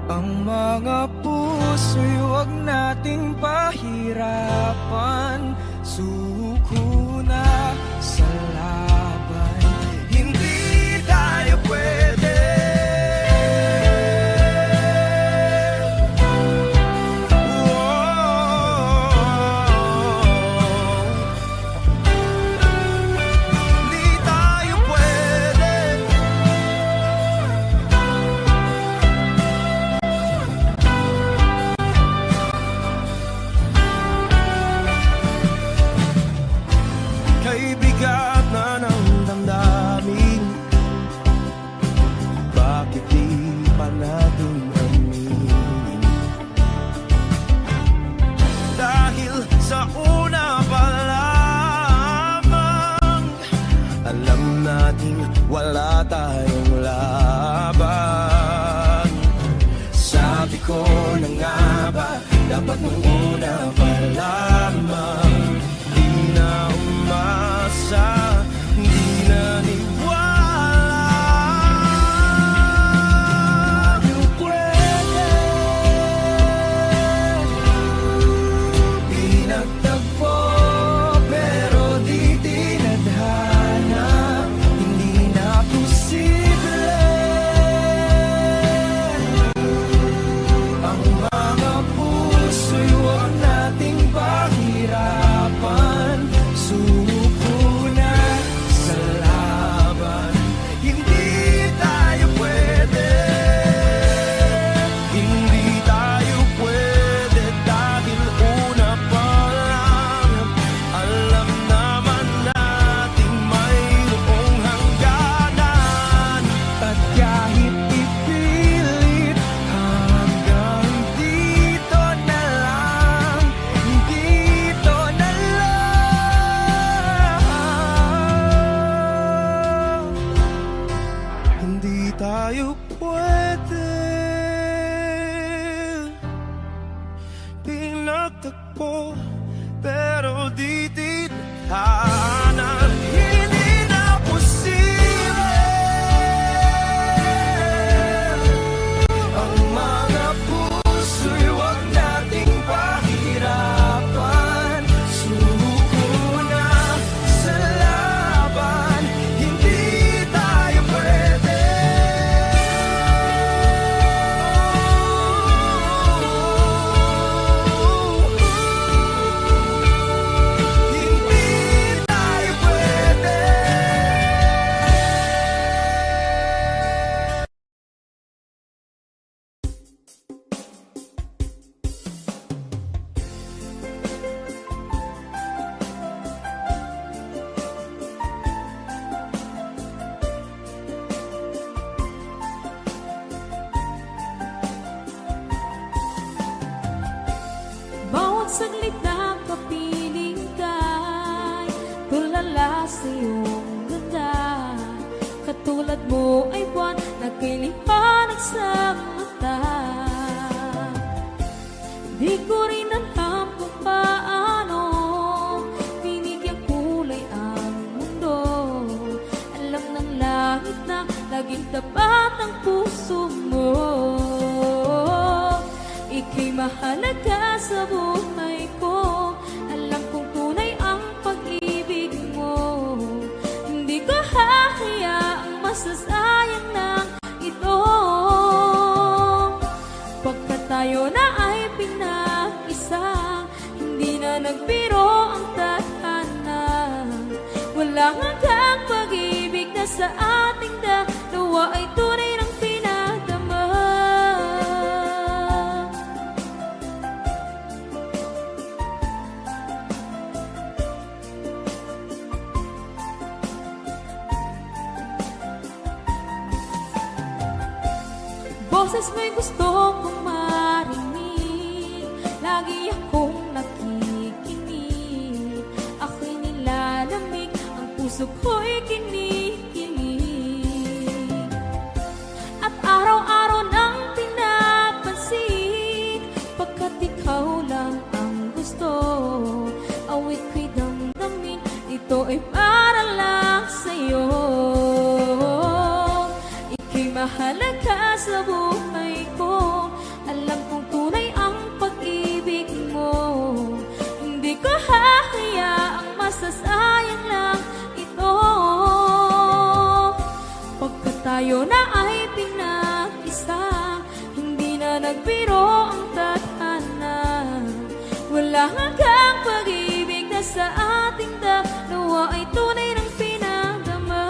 [SPEAKER 4] ang mga puso'y huwag nating pahirapan. Suko na sa laban, hindi tayo pwede. Hindi tayo pwede. Kay bigat na ng damdamin, bakit di pa natin aminin? Dahil sa una pa lamang, alam natin wala tayong laban. Sabi ko na nga ba, dapat nung una pa lamang, di na umasa, di naniwala. Di pwede pinagtagpo, pero di tinadhana. Hindi na posible ang mga puso'y huwag nating pahirapan. Suko na sa laban, hindi tayo pwede. Hindi tayo pwede dahil una pa lang, alam naman nating mayroong hangganan. At kahit ipilit, hanggang dito na lang, dito na lang. Hindi tayo pwede pinagtagpo, pero di tinadhana. Hindi na posible ang mga puso'y huwag nating pahirapan. Suko na sa laban, hindi tayo pwede. Hindi tayo pwede.
[SPEAKER 5] Bawat saglit na kapiling ka'y tulala sa iyong ganda. Katulad mo ay buwan na kay liwanag sa mata. Di ko rin alam kung paano binigyan kulay ang mundo. Alam ng langit na laging tapat ang puso mo. mahalaga sa buhay ko. Alam kong tunay ang pag-ibig mo. Hindi ko hahayaang masasayang lang ito. Pagkat tayo na ay pinag-isa, hindi na nagbiro ang tadhana. Walang hanggang pag-ibig na sa ating dalawa ay tunay ng pinadama. Boses mo'y gusto kong marinig, lagi akong nakikinig. Ako'y nilalamig, ang puso ko'y kinikilig. At araw-araw nang pinapansin, pagkat ikaw lang ang gusto. Awit ko'y damdamin, ito ay para lang sa'yo. Ika'y mahalaga sa buhay ko. Alam kong tunay ang pag-ibig mo. Hindi ko hahayaang masasayang lang ito. Pagkat tayo na ay pinag-isa, hindi na nagbiro ang tadhana. Wala hanggang pag-ibig na sa ating dalawa ay tunay ng pinadama.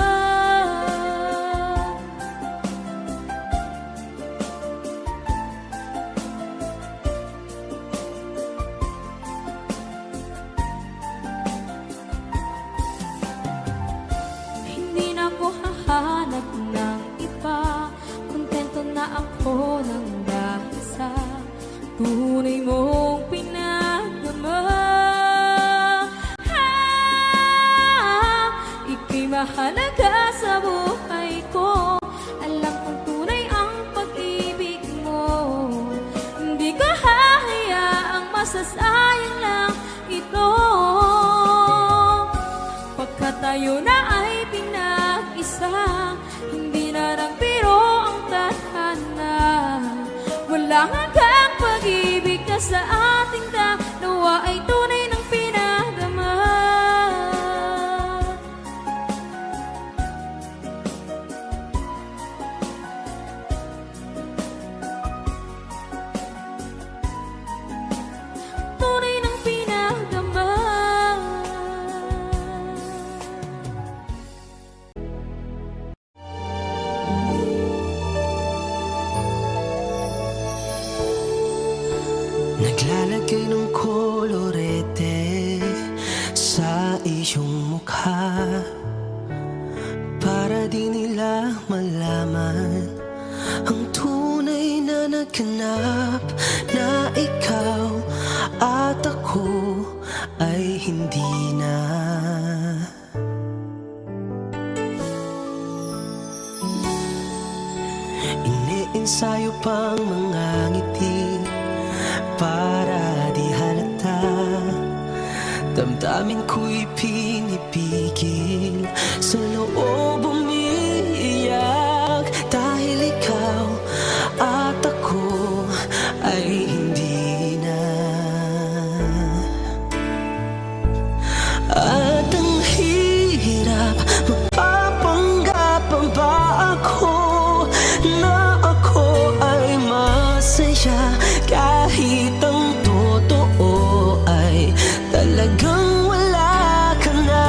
[SPEAKER 5] Hindi na ako hahanap ng iba, kontento na ako ng dahil sa tunay mong pinagdama. Ika'y mahalaga sa buhay ko. Alam kong tunay ang pag-ibig mo. Hindi ko hahayaang masasayang lang ito. Pagkat tayo na ay pinag-isa, hindi na nagbiro ang tadhana. Wala hanggang pag-ibig na sa ating dalawa ay tunay ng pinadama. Tunay ng pinadama.
[SPEAKER 4] Naglalagay ng kolorete sa iyong mukha, para di nila malaman ang tunay na naganap, na ikaw at ako ay hindi na. Iniensayo pang mga ngiti para di halata, damdamin ko'y pinipigil, sa loob umiiyak, dahil ikaw at ako ay hindi na. At ang hirap, magpapanggap pa ba ako na ako ay masaya, kahit ang totoo ay talagang wala ka na.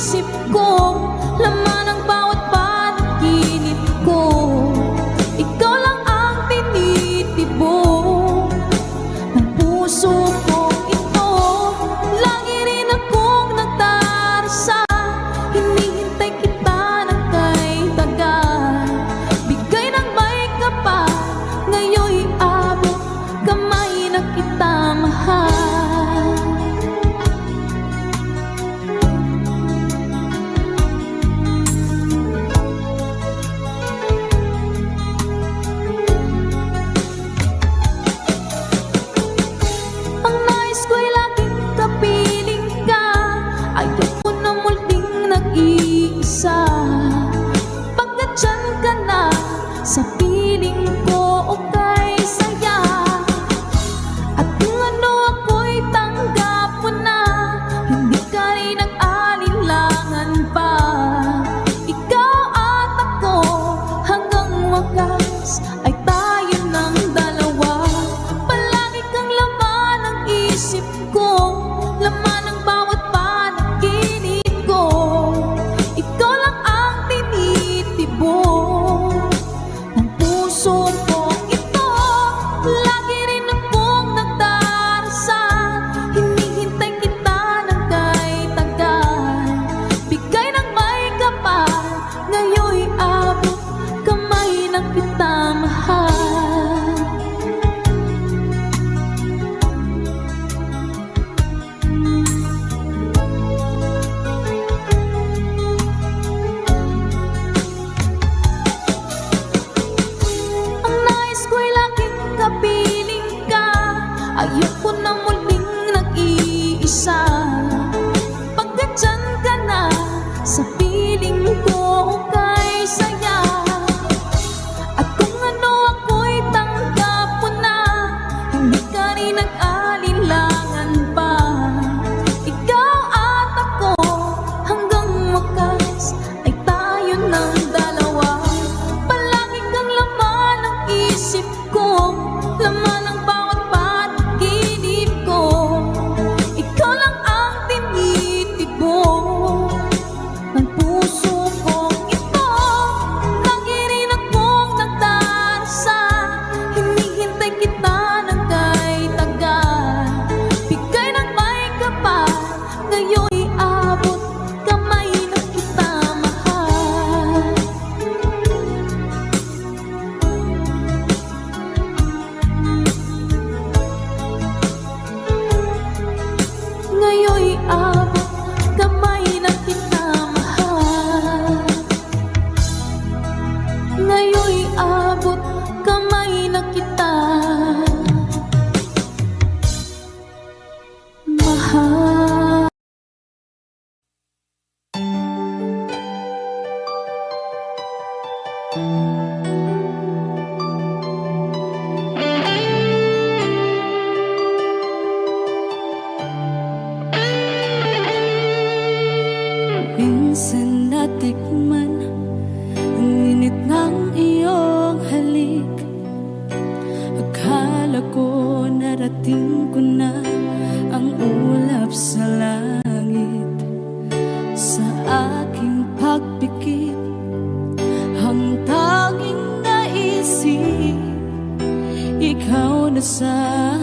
[SPEAKER 5] isip ko, laman ng bawat panaginip ko. Ikaw lang ang tinitibok ng puso ko ito. Lagi rin akong nagdarasal, hinihintay kita ng kay tagal. Bigay ng may kapal, ngayon'y abot kamay na kita mahal. Ang nais ko'y laging kapiling ka, ayoko na muling nag-iisa. Pagkat dyan ka na, sa piling ko okay saya. At kung ano ako'y tanggap mo na, hindi ka rin nag-alinlangan pa. Ikaw at ako, hanggang wakas ay tayo ng dalawa. Palagi kang laman ng isip ko, laman ng bawat panaginip ko. Ikaw lang ang tinitibok ng puso ko ito. Lagi rin akong nagdarasal, hinihintay kita ng kay tagal. Bigay ng may kapal, ngayon'y abot kamay na kita mahal. Ang nais ko'y laging kapiling ka, ayoko na muling nag-iisa. Pagkat dyan ka na, sa piling ko okay saya. At kung ano ako'y tanggap mo na, hindi ka rin nag-alinlangan pa. Ikaw at ako, hanggang wakas ay tayo ng dalawa. Palagi kang laman ng isip ko, laman ng bawat panaginip ko. Ikaw lang ang tinitibok ng puso ko ito. Lagi rin akong nagdarasal, hinihintay kita ng kay tagal. Bigay ng may kapal, ngayon'y abot kamay na kita mahal. Ngayon'y abot kamay na kita mahal. Ngayon'y abot kamay na kita mahal.
[SPEAKER 6] Minsan natikman ang init ng iyong halik. Akala ko narating ko na ang ulap sa langit. Sa aking pagpikit, ang tanging naisip, ikaw na sa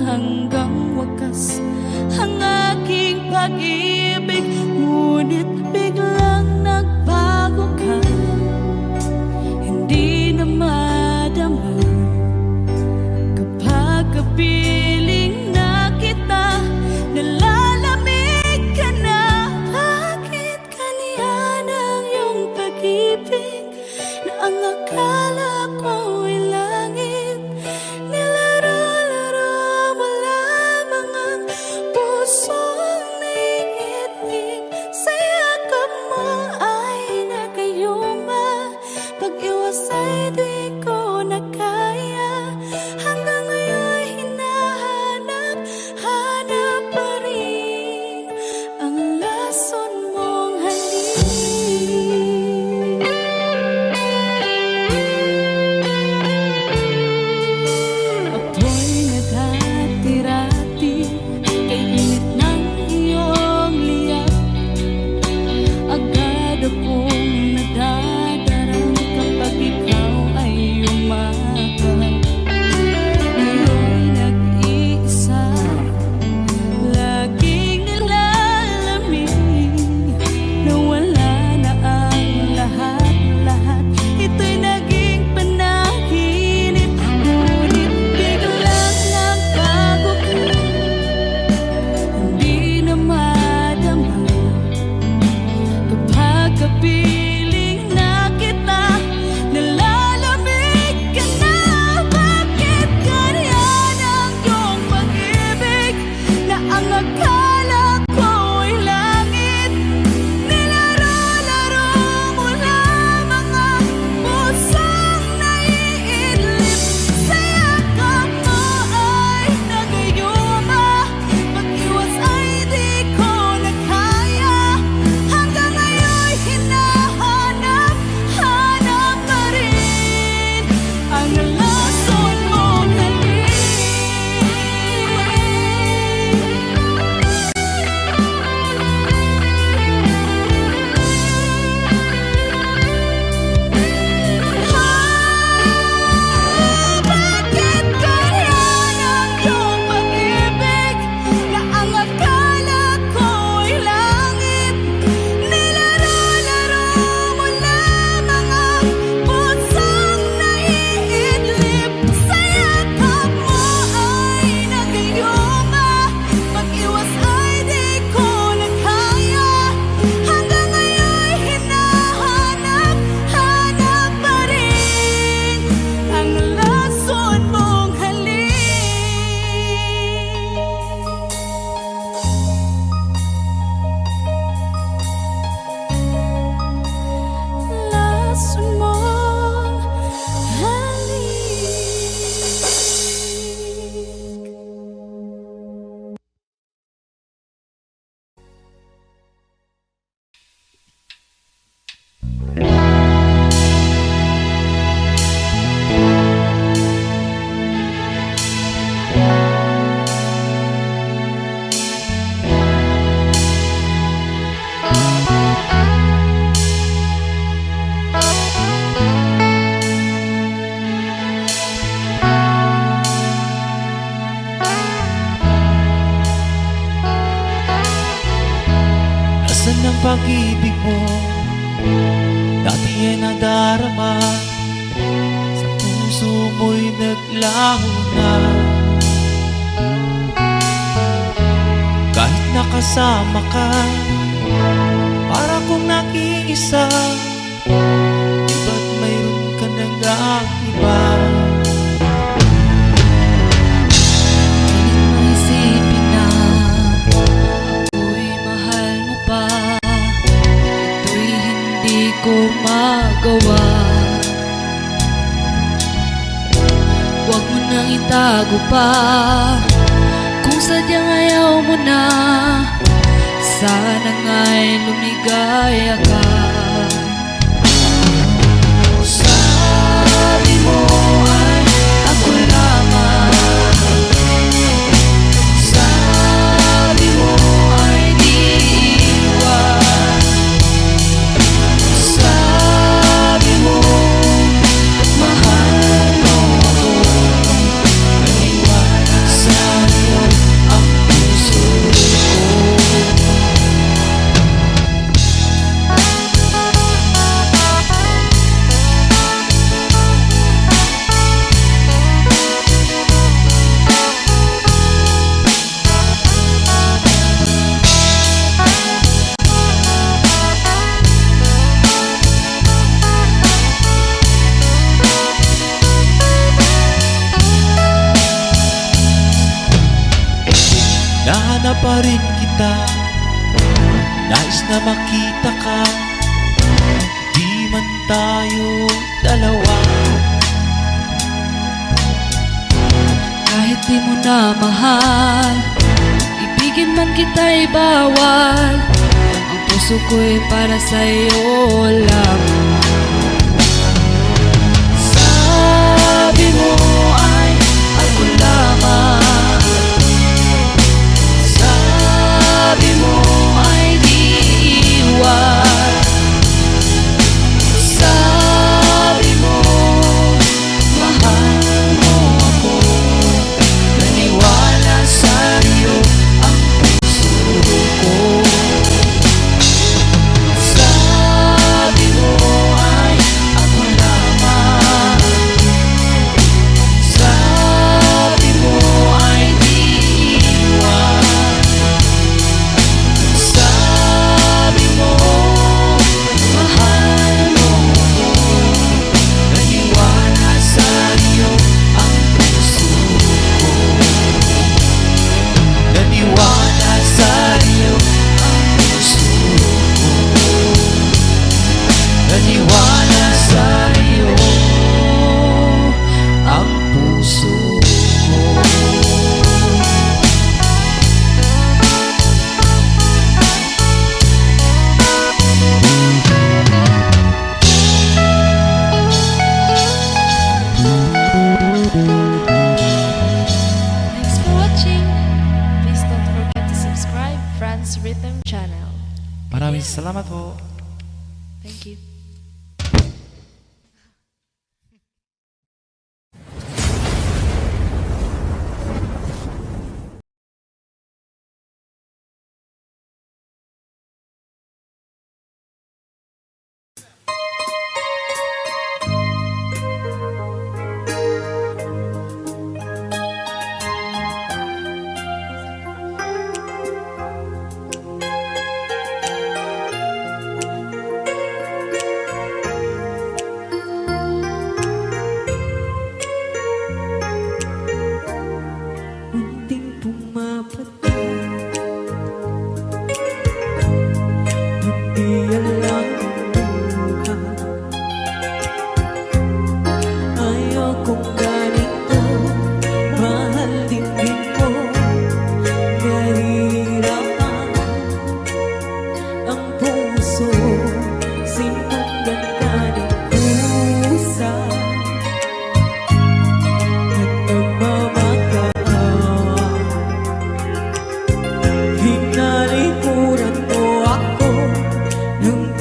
[SPEAKER 6] hanggang wakas ang aking pag-ibig. Ngunit biglang nagbago ka, hindi na madama kapag kapiling na kita. Nalalamig ka na, bakit kaniya ng iyong pag-ibig na ang akala ko'y langit? Nilaro-laro mo lamang ang pusong naiinig. Sa yakap mo ay nagayuma, pag-iwas ay di ko na kaya. Hanggang ngayon hinahanap, hanap pa rin ang lason mong halik.
[SPEAKER 3] Nasaan ang pag-ibig mo? Dati ay nadarama, sa puso mo'y naglaho na. Kahit nakasama ka, para kong nag-iisa, di ba't mayroon ka nang iba?
[SPEAKER 6] Pilit mong isipin na ako'y mahal mo pa. Ito'y hindi ko magawa. Huwag mo nang itago pa kung sadyang ayaw mo na. Sana nga'y lumigaya ka. Sabi mo ay ako lamang. Sabi mo ay di iwan. Sabi mo mahal mo ako. Naniwala sa'yo ang puso ko.
[SPEAKER 3] Nahanap pa rin kita, nais na makita ka. Di man tayo dalawa.
[SPEAKER 6] Kahit di mo na mahal, ibigin man kita'y bawal. Ang puso ko'y para sa'yo lamang. Sabi mo ay ako lamang. Sabi mo ay di iwan. Sabi mo mahal mo ako. Naniwala sa'yo ang puso ko. Sabi mo ay ako lamang. Sabi mo ay di iwan. Sabi mo mahal mo ako. Naniwala sa'yo ang puso ko.
[SPEAKER 3] Naniwala sa'yo
[SPEAKER 6] Ang puso ko.
[SPEAKER 3] Naniwala sa'yo ang puso ko.
[SPEAKER 7] Thanks for watching. Please don't forget to subscribe Franz Rhythm Channel.
[SPEAKER 3] Maraming salamat po.
[SPEAKER 7] Thank you.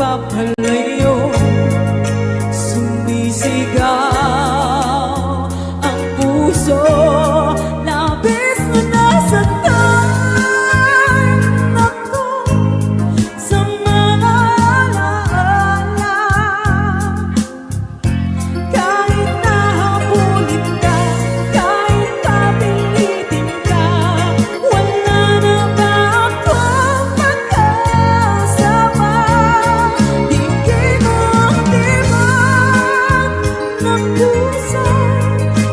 [SPEAKER 4] nagpapalayo, sumisigaw ang puso. Labis na nasaktan ako sa mga alaala. Kahit nahabulin ka, kahit papilitin ka, wala na ba akong makasama? Tingin mo ang tibag ng puso,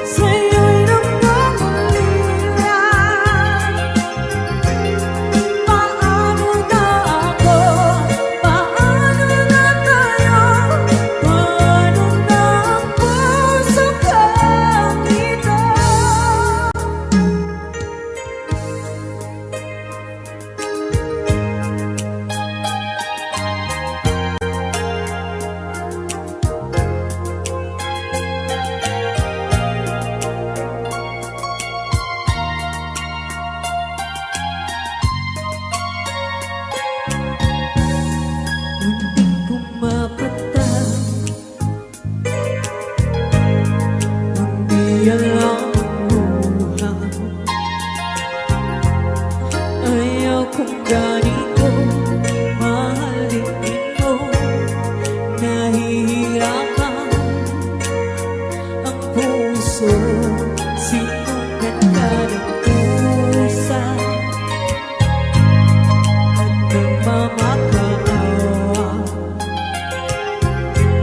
[SPEAKER 4] sa'yo'y nagmamaliran. Paano na ako? Paano na tayo? Paano na ang puso kang ito? Munting kumapatag, hindi alam ang buhay. Ayaw kong ganito mahalin mo, nahihirapan ang puso. Sinukat ka ng pusa at nagmamakaawa.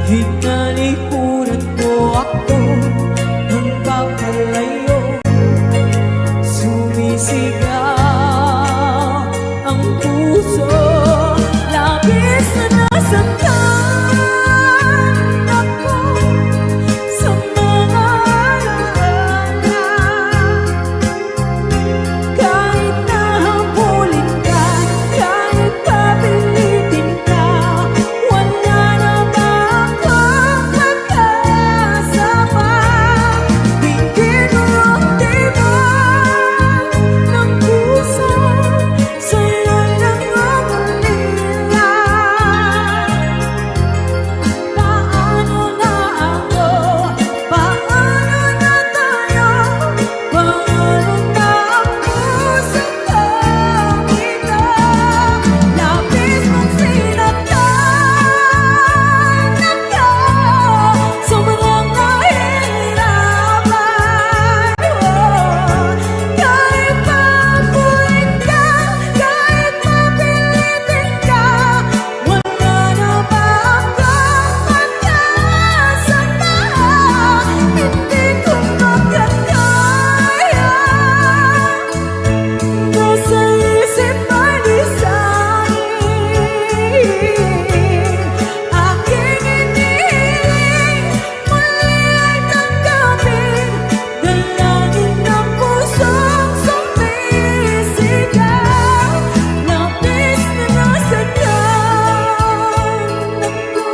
[SPEAKER 4] Hinalikuran mo ako ng papalayo, sumisigaw ang puso. Labis na nasaktan ako sa mga alaala. Kahit nahabulin ka, kahit papilitin ka, wala na ba akong makasama? Tingin mo ang tibag ng puso, sa'yo'y nagmamaliran. Paano na ako? Paano na tayo? Paano na ang puso kang ito? Labis mong sinaktan ako, sobrang nahihirapan. Kahit papuin ka, kahit mapilitin ka, wala na ba akong makasama? Hindi ko makakaya, nasa isip ay lisanin. Aking inihiling, muli ay tanggapin, dalangin ng pusong sumisigaw. Labis na nasaktan ako.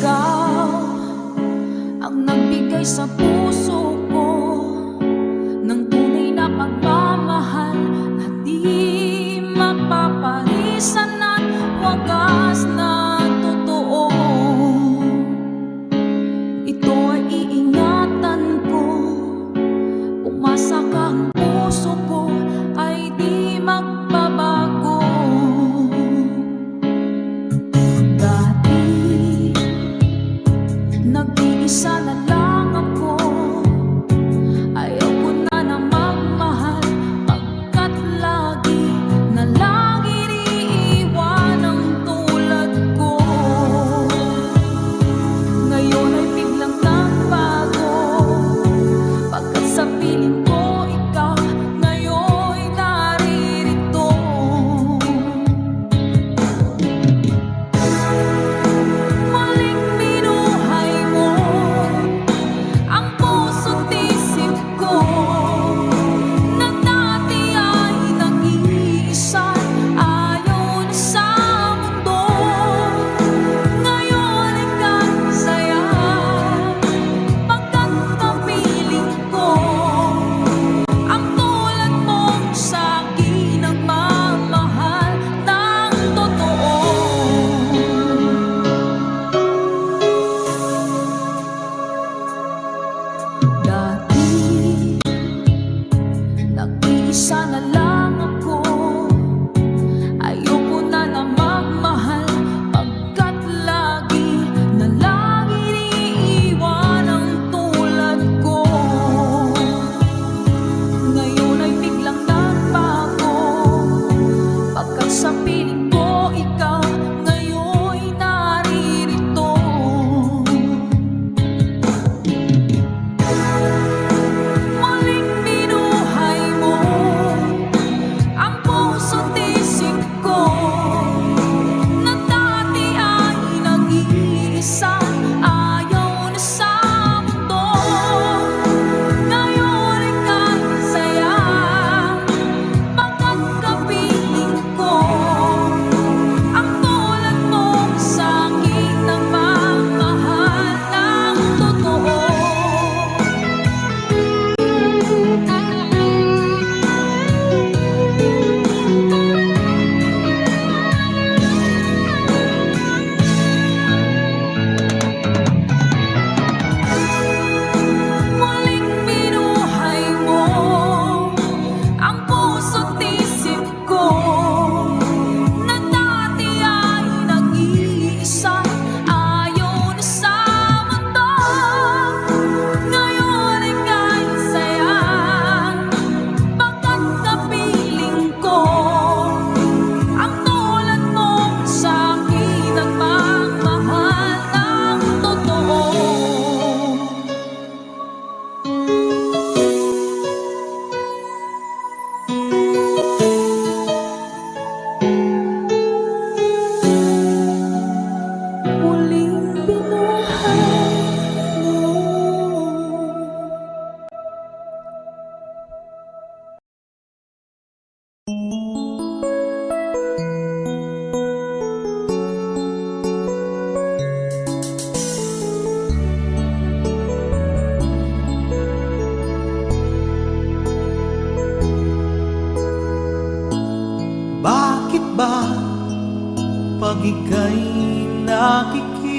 [SPEAKER 4] Ikaw ang nagbigay sa puso ko ng tunay na pagmamahal na di mapaparisan at wagas na totoo. Ito ay iingatan ko, umasa ka ang puso ko ay di magbabago. Dati nag-iisa na lang ako,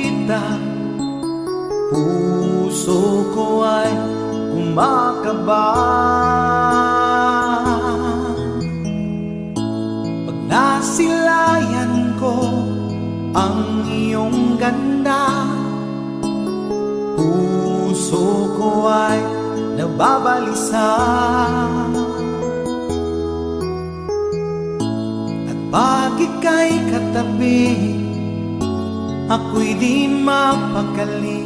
[SPEAKER 4] kita, puso ko ay kumakaba. Pag nasilayan ko ang iyong ganda, puso ko ay nababalisa. At pag ika'y katabi, ako'y di mapakali.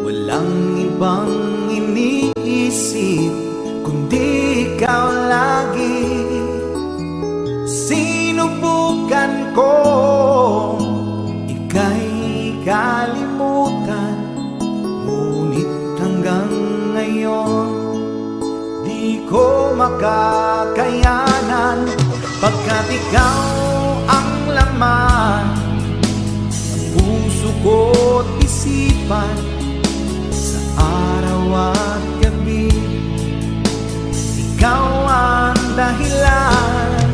[SPEAKER 4] Walang ibang iniisip kundi ikaw lagi. Sinubukan ko ika'y kalimutan, ngunit hanggang ngayon di ko makakayanan. Pagkat ikaw ang laman ng puso ko't isipan, sa araw at gabi ikaw ang dahilan.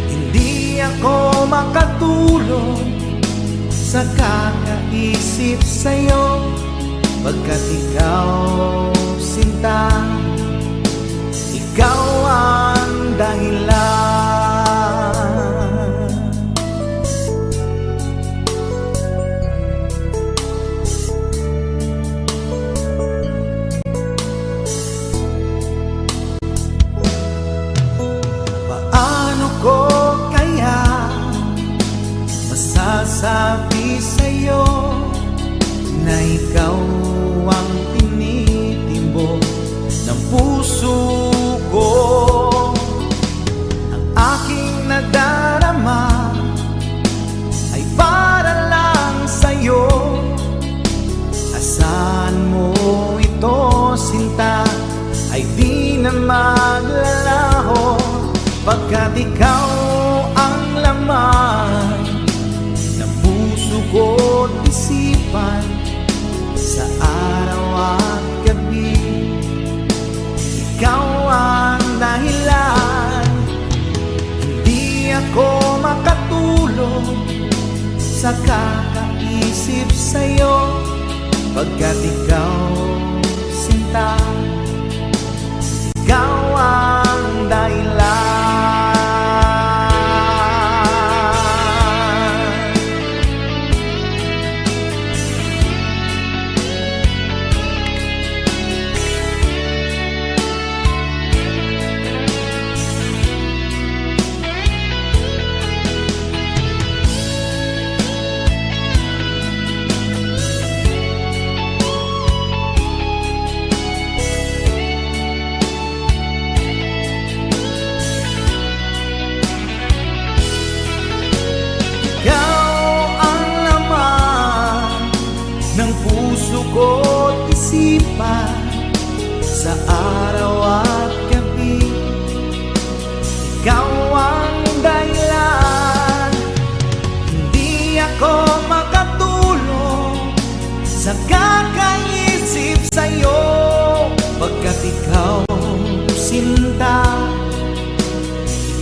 [SPEAKER 4] Hindi ako makatulog sa kakaisip sa'yo, pagkat ikaw, sinta, ikaw ang dahilan. Paano ko kaya masasabi sa'yo na ikaw ang tinitimbok ng puso ko? Ang aking nadarama ay para lang sa'yo. Asahan mo ito, sinta, ay di na maglalaho, pagkat ikaw ang laman ng puso ko't isipan, sa araw at gabi ikaw ang dahilan. Hindi ako makatulog sa kakaisip sa'yo, pagkat ikaw, sinta, ikaw ang dahilan. Ko't isipan, sa araw at gabi ikaw ang dahilan. Hindi ako makatulog sa kakaisip sa'yo, pagkat ikaw, sinta,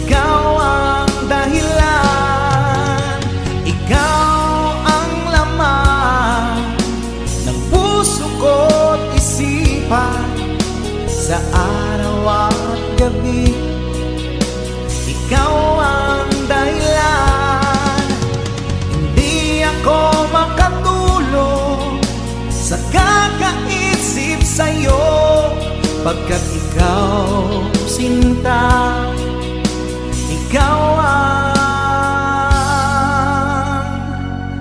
[SPEAKER 4] ikaw ang dahilan. Ikaw ang laman ng puso ko't isipan, sa araw at gabi ikaw ang dahilan. Hindi ako makatulog sa kakaisip sa'yo, pagkat ikaw, sinta, ikaw ang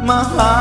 [SPEAKER 4] mahal.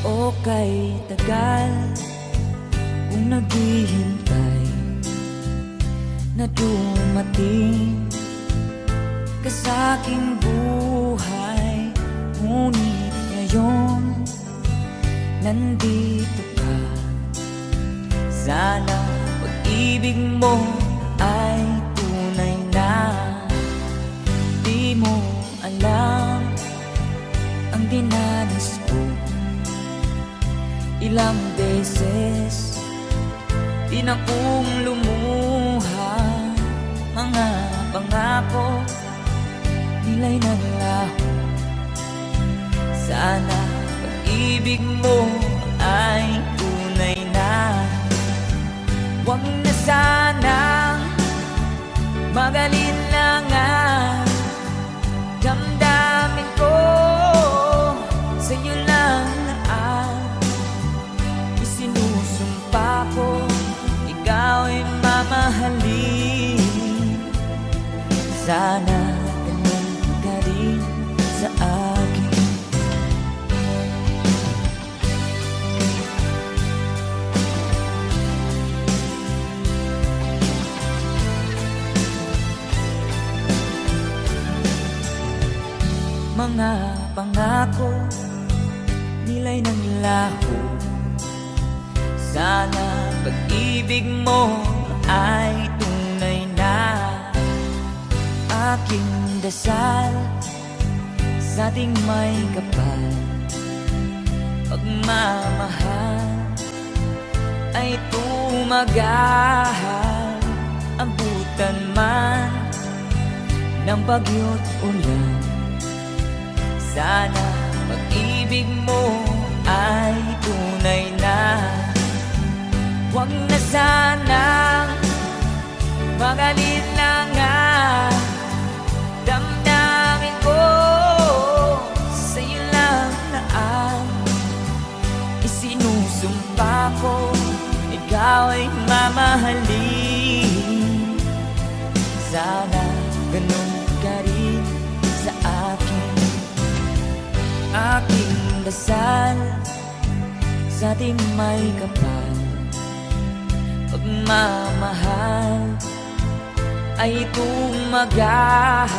[SPEAKER 8] O kay tagal kung naghihintay na dumating ka sa'king buhay, Ngunit ngayon nandito ka. Sana pag-ibig mo ay tunay na. Di mo alam ang dinanas ko. Ilang beses di na kong lumuha. Mga pangako nila'y naglaho. Sana pag-ibig mo ay tunay na. Huwag na sanang magalinlangan. Damdamin ko sa'yo lang ang isinusumpa ko. Ikaw ay mamahalin. Sana ganun ka rin sa akin. Mga pangako nila'y naglaho. Sana pag-ibig mo ay tunay na. Aking dasal sa ating may kapal. Pagmamahal ay tumagal. Abutan man ng bagyo't ulan. Sana pag-ibig mo ay tunay na. Huwag na sanang magalinlangan. Damdamin ko sa'yo lang na ang isinusumpa ko. Ikaw ay mamahalin. Sana ganun ka rin sa akin. Aking dasal sa ating may kapal. Pagmamahal ay tumagal.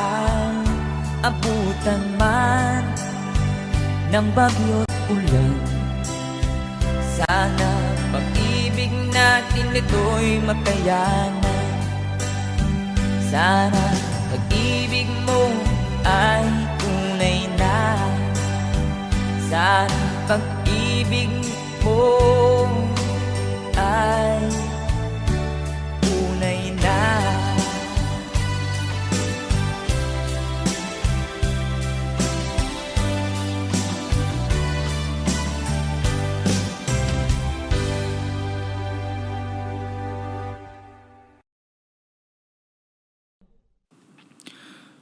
[SPEAKER 8] Abutan man ng bagyo't ulan. Sana pag-ibig natin ito'y makayanan. Sana pag-ibig mo ay tunay na. Sana pag-ibig mo ay tunay na.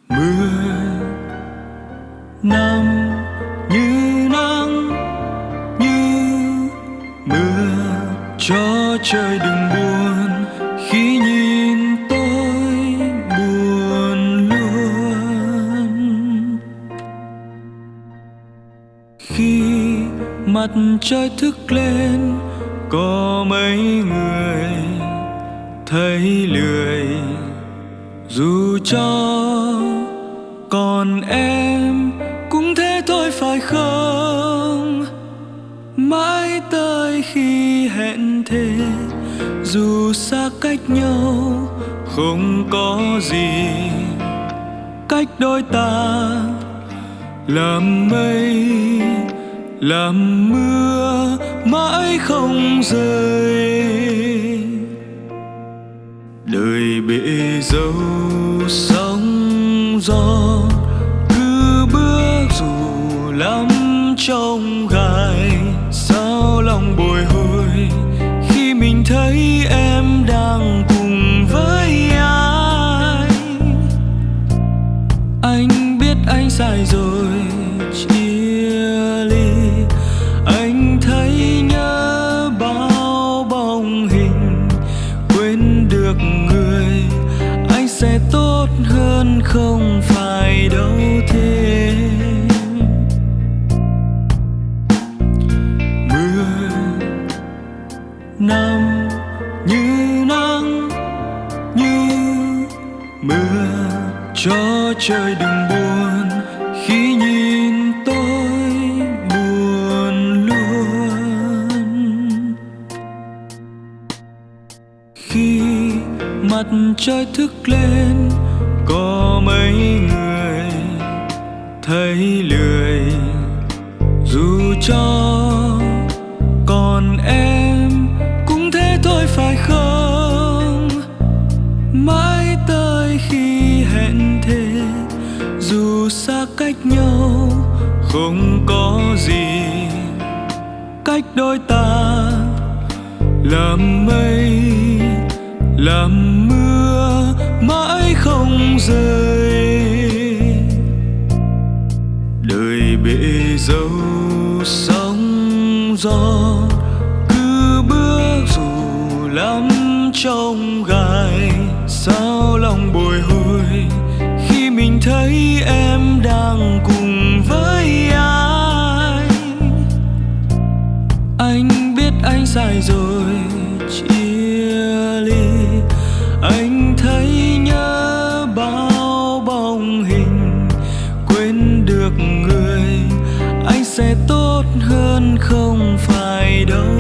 [SPEAKER 4] Mưa năm như nắng như mưa, cho trời đừng buồn khi nhìn tôi buồn luôn. Khi mặt trời thức lên có mấy người thấy lười, dù cho còn em cũng thế thôi phải không? Mãi tới khi hẹn thề, dù xa cách nhau không có gì cách đôi ta. Làm mây làm mưa mãi không rơi, đời bể dâu sóng gió cứ bước dù lắm trong gai. Sao lòng bồi hồi khi mình thấy em đang cùng với ai? Anh biết anh sai rồi chia ly, anh thấy nhớ bao bóng hình, quên được người anh sẽ tốt hơn không phải đâu thế. Mưa năm như nắng như mưa, cho trời đừng buồn khi nhìn tôi trời thức lên có mấy người thấy lười, dù cho còn em cũng thế thôi phải không? Mãi tới khi hẹn thề, dù xa cách nhau không có gì cách đôi ta, làm mây làm mưa mãi không rơi. Đời bể dâu sóng gió, cứ bước dù lắm trong gai, sao lòng bồi hồi khi mình thấy em đang cùng với ai. Anh biết anh sai rồi chia ly, anh thấy nhớ bao bóng hình, quên được người anh sẽ tốt hơn không phải đâu.